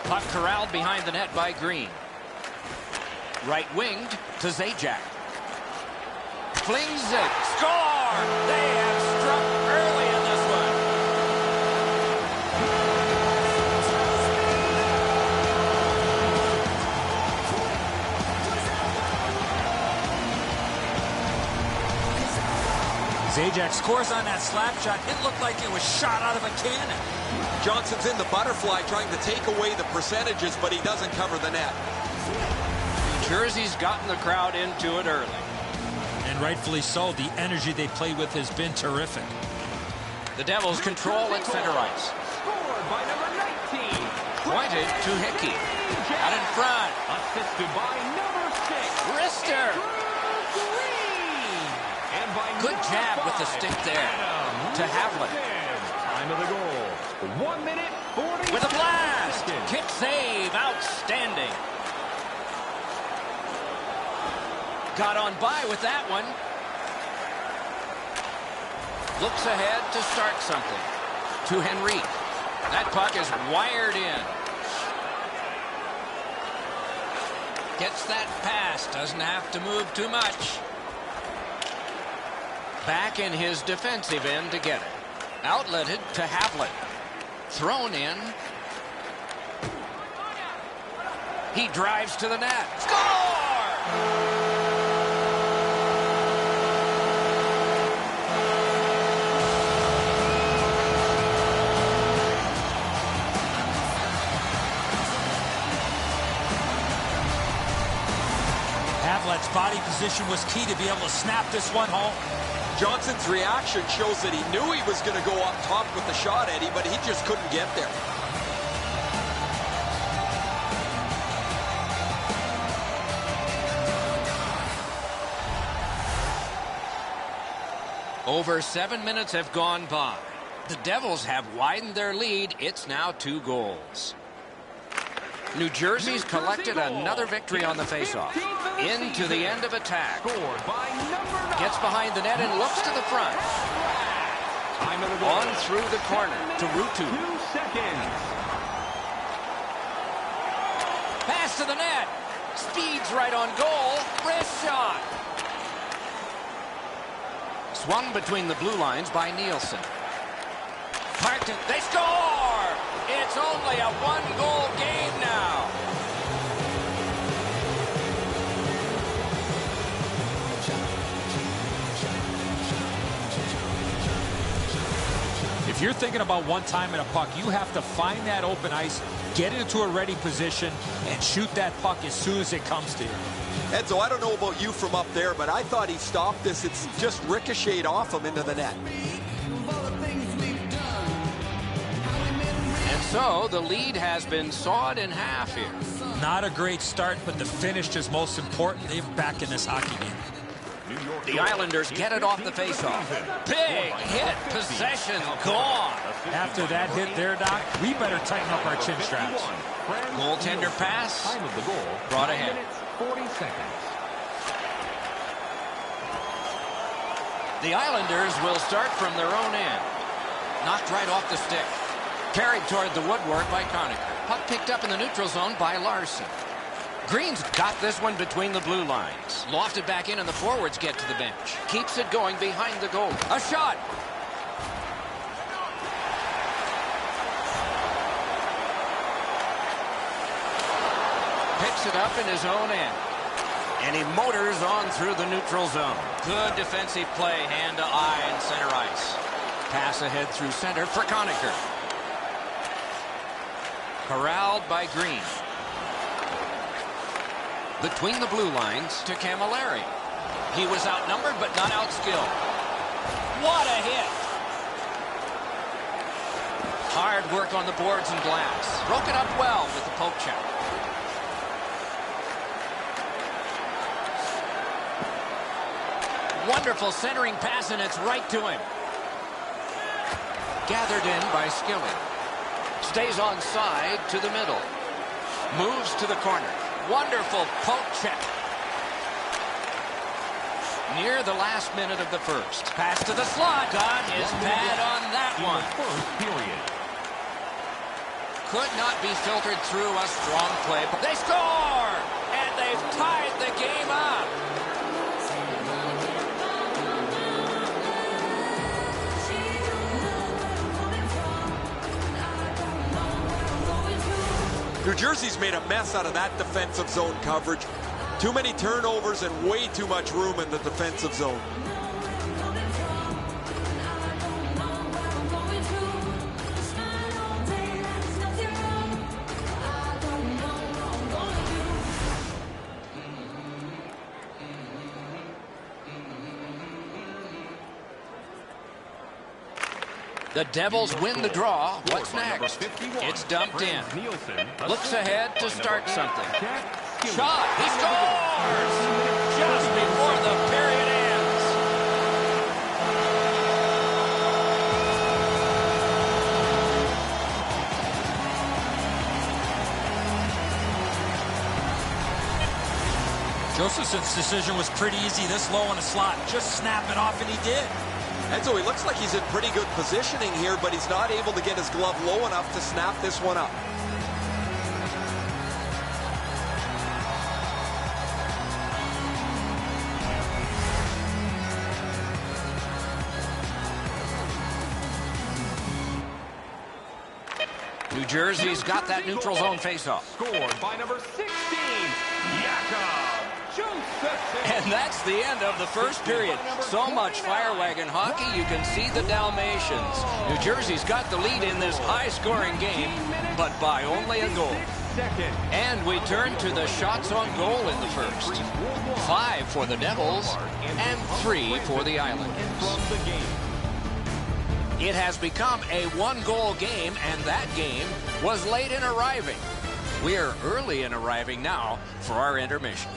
Puck corralled behind the net by Green. Right winged to Zajac. Flings it. Score! They have struck early in this one. Zajac scores on that slap shot. It looked like it was shot out of a cannon. Johnson's in the butterfly trying to take away the percentages, but he doesn't cover the net. Jersey's gotten the crowd into it early. And rightfully so. The energy they play with has been terrific. The Devils control at center ice. Scored by number 19. Pointed to Hickey. Out in front. Assisted by number 6. Wrister. And by Good jab with the stick there. To Havlin. Time of the goal. 1 minute, 40 With a blast. seconds. Kick save. Outstanding. Got on by with that one. Looks ahead to start something. To Henrique. That puck is wired in. Gets that pass. Doesn't have to move too much. Back in his defensive end to get it. Outletted to Havlin. Thrown in. He drives to the net. Score! Havlet's body position was key to be able to snap this one home. Johnson's reaction shows that he knew he was going to go up top with the shot, Eddie, but he just couldn't get there. Over 7 minutes have gone by. The Devils have widened their lead. It's now 2 goals. New Jersey's collected another victory on the faceoff. Into the end of attack. Gets behind the net and looks to the front. On through the corner to Rutu. 2 seconds. Pass to the net. Speeds right on goal. Wrist shot. Swung between the blue lines by Nielsen. Parked it. They score! It's only a 1-goal game now. If you're thinking about one-timing a puck, you have to find that open ice, get it into a ready position, and shoot that puck as soon as it comes to you. Enzo, I don't know about you from up there, but I thought he stopped this. It's just ricocheted off him into the net. And so the lead has been sawed in half here. Not a great start, but the finish is most important. They're back in this hockey game. The Islanders get it off the faceoff. Big hit, possession gone. After that hit there, Doc, we better tighten up our chin straps. Goaltender pass. Time of the goal. Brought 9 ahead. minutes, 40 seconds. The Islanders will start from their own end. Knocked right off the stick. Carried toward the woodwork by Conacher. Puck picked up in the neutral zone by Larson. Green's got this one between the blue lines. Lofted back in and the forwards get to the bench. Keeps it going behind the goal. A shot. Picks it up in his own end. And he motors on through the neutral zone. Good defensive play, hand to eye in center ice. Pass ahead through center for Conacher. Corralled by Green. Between the blue lines to Camilleri. He was outnumbered but not outskilled. What a hit! Hard work on the boards and glass. Broke it up well with the poke check. Wonderful centering pass, and it's right to him. Gathered in by Skilling. Stays on side to the middle. Moves to the corner. Wonderful poke check. Near the last minute of the first. Pass to the slot. Got his pad on that one. First period. Could not be filtered through a strong play. They score! And they've tied the game up. New Jersey's made a mess out of that defensive zone coverage. Too many turnovers and way too much room in the defensive zone. The Devils win the draw. What's next? It's dumped in. Looks ahead to start something. Shot. He scores! Just before the period ends. Josephson's decision was pretty easy this low in the slot. Just snap it off, and he did. Enzo, he looks like he's in pretty good positioning here, but he's not able to get his glove low enough to snap this one up. Jersey's got that neutral zone faceoff. Scored by number 16, Yakov Josephson. And that's the end of the first period. So much fire wagon hockey, you can see the Dalmatians. New Jersey's got the lead in this high-scoring game, but by only a goal. And we turn to the shots on goal in the first. 5 for the Devils and 3 for the Islanders. It has become a one-goal game, and that game was late in arriving. We're early in arriving now for our intermission.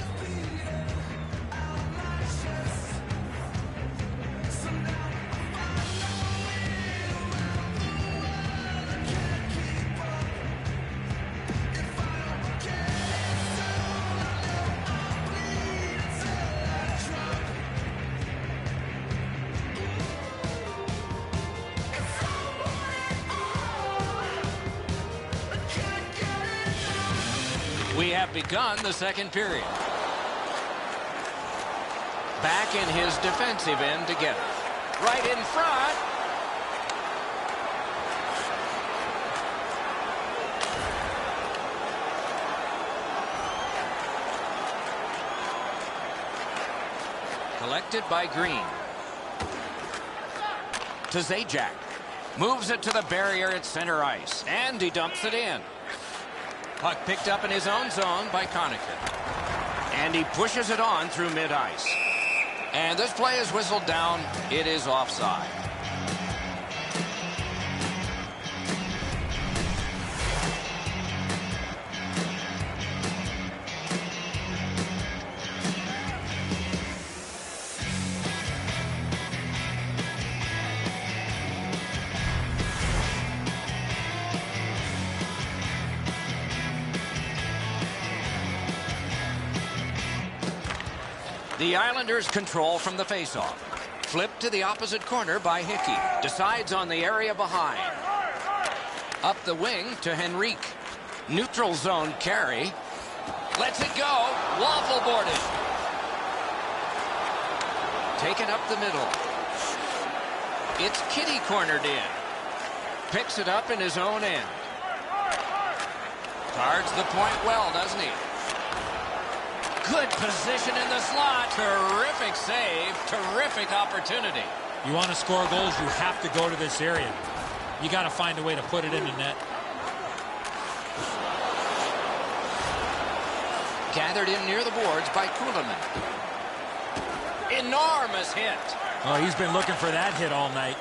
We have begun the second period. Back in his defensive end together. Right in front. Collected by Green. To Zajac. Moves it to the barrier at center ice. And he dumps it in. Puck picked up in his own zone by Connaughton. And he pushes it on through mid-ice. And this play is whistled down. It is offside. The Islanders control from the faceoff. Flip to the opposite corner by Hickey. Decides on the area behind. Up the wing to Henrique. Neutral zone carry. Lets it go. Waffle boarded. Taken up the middle. It's Kitty cornered in. Picks it up in his own end. Guards the point well, doesn't he? Good position in the slot. Terrific save. Terrific opportunity. You want to score goals, you have to go to this area. You got to find a way to put it in the net. Gathered in near the boards by Kuhlman. Enormous hit. Oh, he's been looking for that hit all night.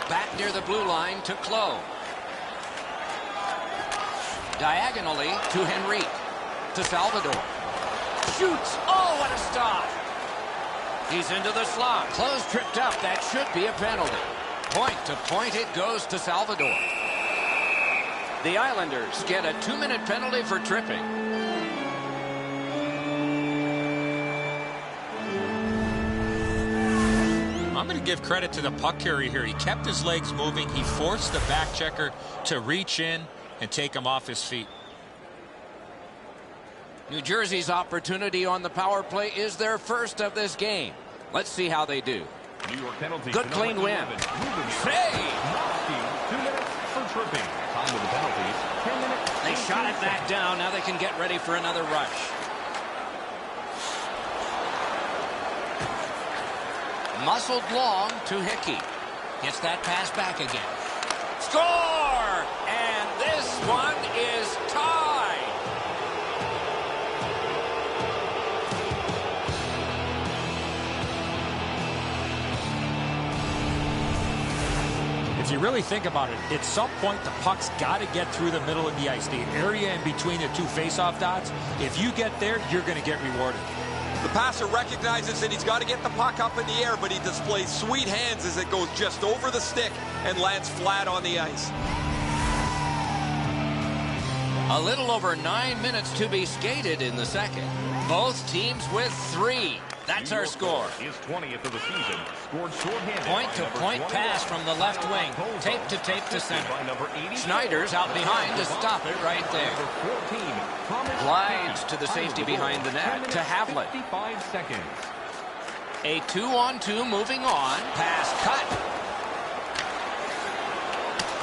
Back near the blue line to Clough. Diagonally to Henrique. To Salvador. Shoots. Oh, what a stop. He's into the slot. Clough's tripped up. That should be a penalty. Point to point it goes to Salvador. The Islanders get a 2-minute penalty for tripping. I'm going to give credit to the puck carrier here. He kept his legs moving. He forced the back checker to reach in and take him off his feet. New Jersey's opportunity on the power play is their first of this game. Let's see how they do. New York penalty. Good clean win. Save. 2 minutes for tripping. Time to the penalties. 10 minutes. They shot it back down. Now they can get ready for another rush. Muscled long to Hickey. Gets that pass back again. Score! And this one is tied. If you really think about it, at some point the puck's got to get through the middle of the ice, the area in between the two face-off dots. If you get there, you're going to get rewarded. The passer recognizes that he's got to get the puck up in the air, but he displays sweet hands as it goes just over the stick and lands flat on the ice. A little over 9 minutes to be skated in the second. Both teams with 3. That's our score. His 20th of the season. Scored shorthanded. Point-to-point pass from the left wing. Tape to tape to center. Schneider's out behind to stop it right there. Glides to the safety behind the net to Havlat. 55 seconds. A 2-on-2 moving on. Pass cut.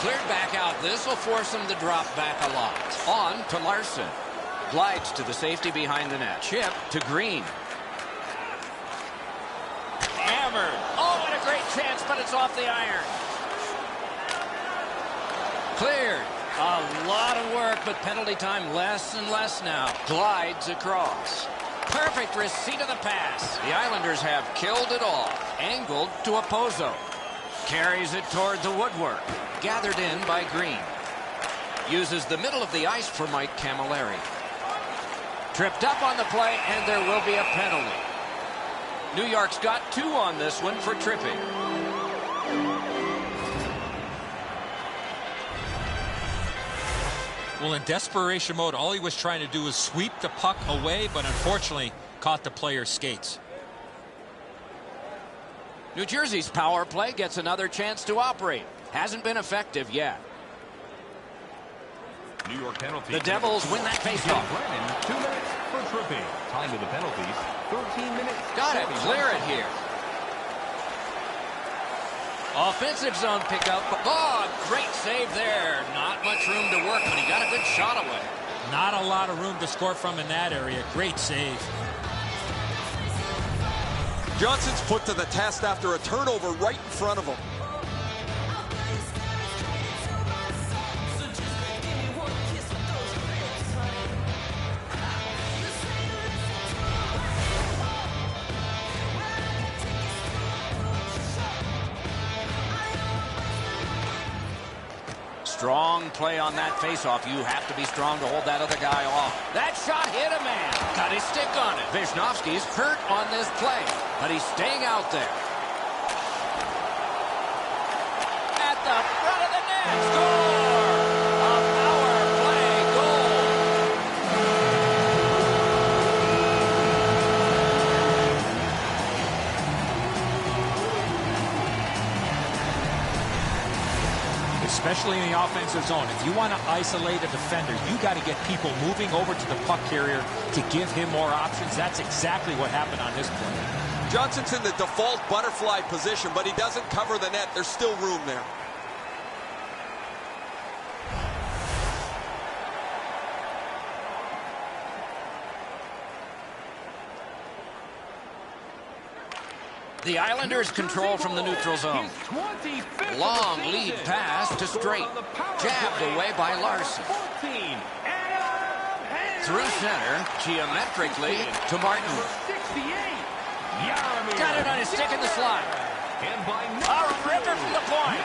Cleared back out. This will force him to drop back a lot. On to Larson. Glides to the safety behind the net. Chip to Green. Hammered. Oh, what a great chance, but it's off the iron. Cleared. A lot of work, but penalty time less and less now. Glides across. Perfect receipt of the pass. The Islanders have killed it off. Angled to Opposo. Carries it toward the woodwork. Gathered in by Green. Uses the middle of the ice for Mike Camilleri. Tripped up on the play, and there will be a penalty. New York's got 2 on this one for tripping. Well, in desperation mode, all he was trying to do was sweep the puck away, but unfortunately caught the player's skates. New Jersey's power play gets another chance to operate. Hasn't been effective yet. New York penalty. The Devils win that faceoff. 2 minutes for tripping. Time of the penalties, 13 minutes. Got it. Clear it here. Offensive zone pickup. Oh, great save there. Not much room to work, but he got a good shot away. Not a lot of room to score from in that area. Great save. Johnson's put to the test after a turnover right in front of him. Strong play on that faceoff. You have to be strong to hold that other guy off. That shot hit a man. Got his stick on it. Visnovsky's hurt on this play, but he's staying out there. At the front of the net. Score! A power play goal. Especially in the offensive zone. If you want to isolate a defender, you got to get people moving over to the puck carrier to give him more options. That's exactly what happened on this play. Johnson's in the default butterfly position, but he doesn't cover the net. There's still room there. The Islanders control from the neutral zone. Long lead pass to Straight. Jabbed away by Larson. Through center, geometrically to Martin. Got it on his stick in the slot. A ripper from the point.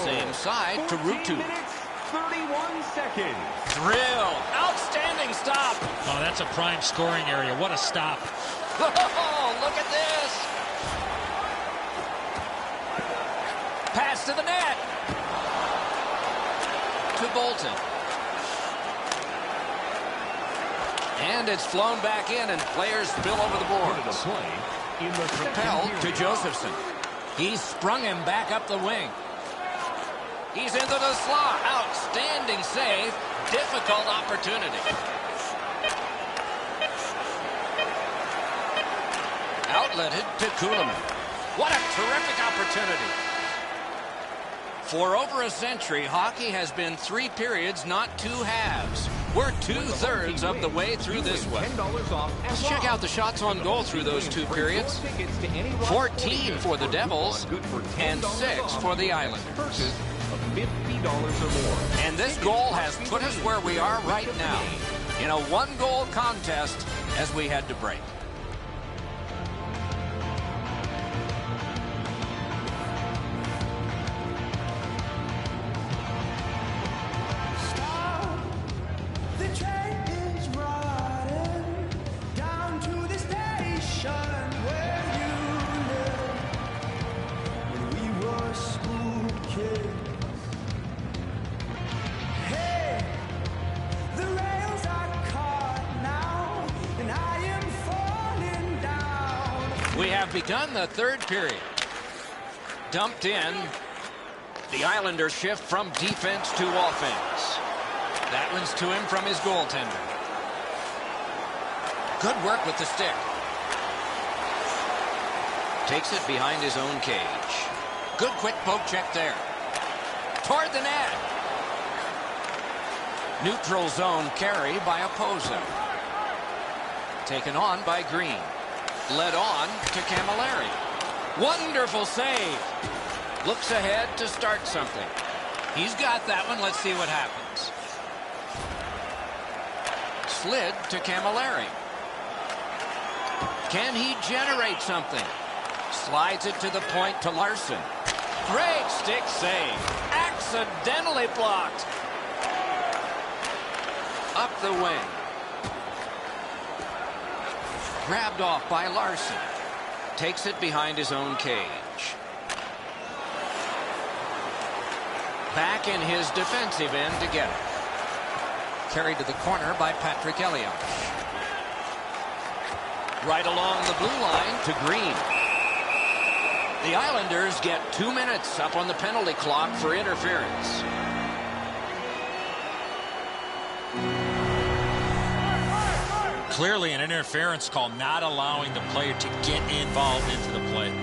Same side to Ruutu. 31 seconds. Thrill. Outstanding stop. Oh, that's a prime scoring area. What a stop. Oh, look at this. Pass to the net. To Bolton. And it's flown back in, and players spill over the boards. Propelled to Josephson. He sprung him back up the wing. He's into the slot. Outstanding save. Difficult opportunity. Outletted to Kuhlman. What a terrific opportunity. For over a century, hockey has been 3 periods, not 2 halves. We're 2/3 of the way through this one. Let's check out the shots on goal through those 2 periods. 14 for the Devils and 6 for the Islanders. $50 or more. And this goal has put us where we are right now, in a 1-goal contest as we head to break. We have begun the 3rd period. Dumped in. The Islanders shift from defense to offense. That one's to him from his goaltender. Good work with the stick. Takes it behind his own cage. Good quick poke check there. Toward the net. Neutral zone carry by Oposo. Taken on by Green. Led on to Camilleri. Wonderful save. Looks ahead to start something. He's got that one. Let's see what happens. Slid to Camilleri. Can he generate something? Slides it to the point to Larson. Great stick save. Accidentally blocked. Up the wing. Grabbed off by Larson. Takes it behind his own cage. Back in his defensive end to get it. Carried to the corner by Patrick Elliott. Right along the blue line to Green. The Islanders get 2 minutes up on the penalty clock for interference. Clearly an interference call, not allowing the player to get involved into the play.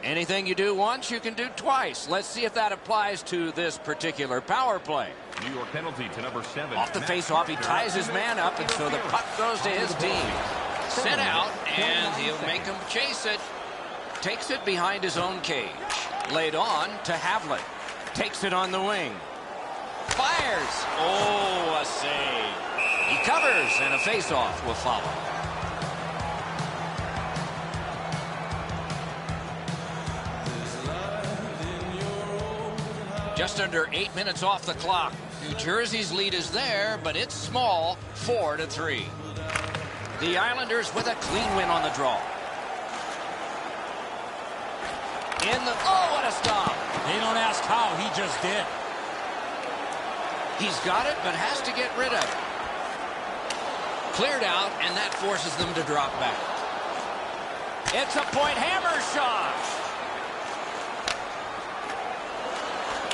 Anything you do once, you can do twice. Let's see if that applies to this particular power play. New York penalty to number 7. Off the face-off, he ties his man up, and so the puck goes to his team. Sent out, and he'll make him chase it. Takes it behind his own cage. Laid on to Havlat. Takes it on the wing. Fires. Oh, a save. He covers, and a face-off will follow. Just under 8 minutes off the clock. New Jersey's lead is there, but it's small, 4-3. The Islanders with a clean win on the draw. Oh, what a stop. They don't ask how, he just did. He's got it, but has to get rid of it. Cleared out, and that forces them to drop back. It's a point hammer shot.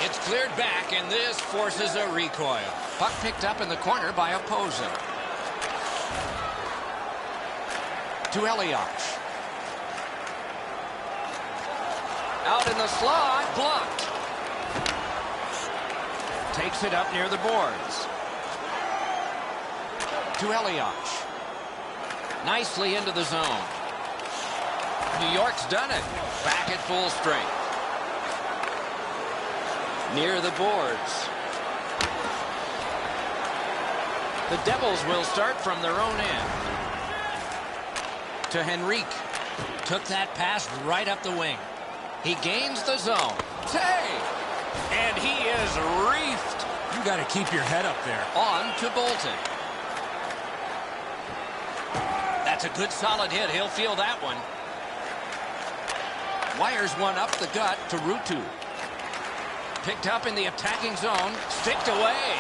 It's cleared back, and this forces a recoil. Puck picked up in the corner by Oposo. To Elias. Out in the slot, blocked. Takes it up near the boards. To Elias. Nicely into the zone. New York's done it. Back at full strength. Near the boards. The Devils will start from their own end. To Henrique. Took that pass right up the wing. He gains the zone. Save! And he is reefed. You got to keep your head up there. On to Bolton. That's a good solid hit. He'll feel that one. Wires one up the gut to Ruutu. Picked up in the attacking zone. Sticked away.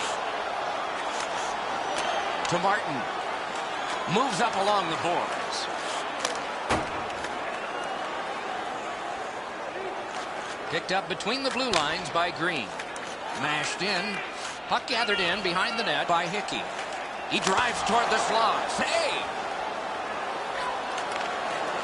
To Martin. Moves up along the boards. Picked up between the blue lines by Green. Mashed in. Puck gathered in behind the net by Hickey. He drives toward the slot. Save!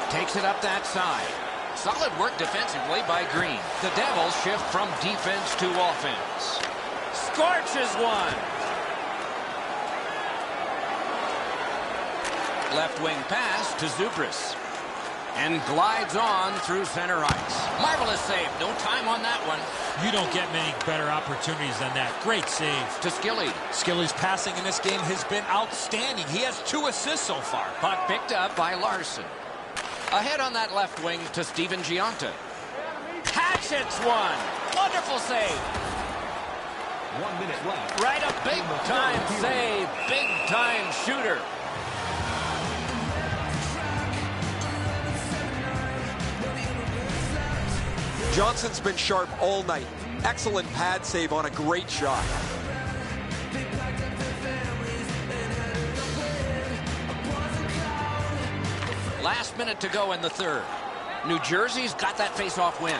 Takes it up that side. Solid work defensively by Green. The Devils shift from defense to offense. Scorches one. Left wing pass to Zubris. And glides on through center ice. Marvelous save. No time on that one. You don't get many better opportunities than that. Great save. To Skilly. Skilly's passing in this game has been outstanding. He has 2 assists so far. Puck picked up by Larson. Ahead on that left wing to Steven Giunta. Hatchets one. Wonderful save. 1 minute left. Right, a big-time save. Big-time shooter. Johnson's been sharp all night. Excellent pad save on a great shot. Last minute to go in the third. New Jersey's got that face-off win.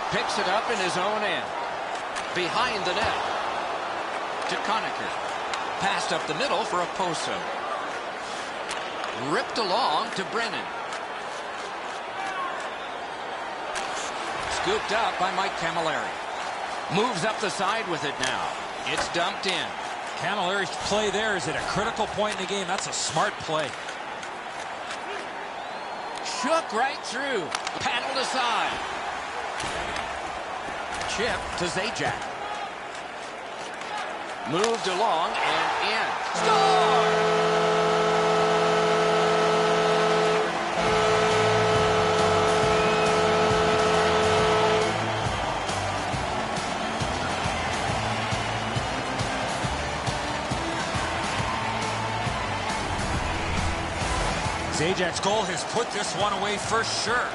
Picks it up in his own end. Behind the net. To Conacher. Passed up the middle for Oposo. Ripped along to Brennan. Scooped up by Mike Camilleri. Moves up the side with it now. It's dumped in. Camilleri's play there is at a critical point in the game. That's a smart play. Shook right through. Paddled aside. Chip to Zajac. Moved along and in. Score! Zajac's goal has put this one away for sure.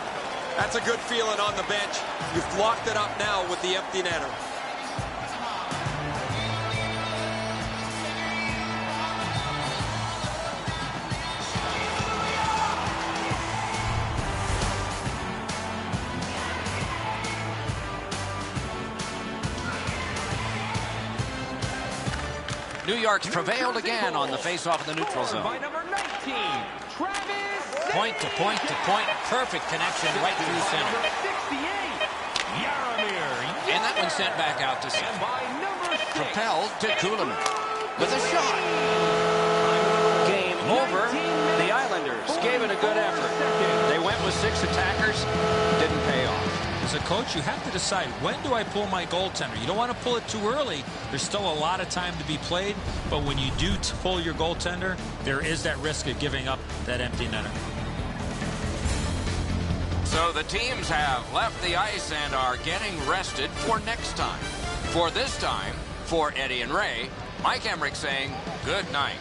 That's a good feeling on the bench. You've locked it up now with the empty netter. New York's prevailed again on the face-off in the neutral zone. By number 19, Travis. Point to point to point. Perfect connection right through center. 68, Yaromir. And that one sent back out to center. And by number 6, Propelled to Kuhlman with a shot. Game over. The Islanders gave it a good effort. They went with 6 attackers. Didn't pay off. As a coach, you have to decide, when do I pull my goaltender? You don't want to pull it too early. There's still a lot of time to be played. But when you do pull your goaltender, there is that risk of giving up that empty netter. So the teams have left the ice and are getting rested for next time. For this time, for Eddie and Ray, Mike Emmerich saying good night.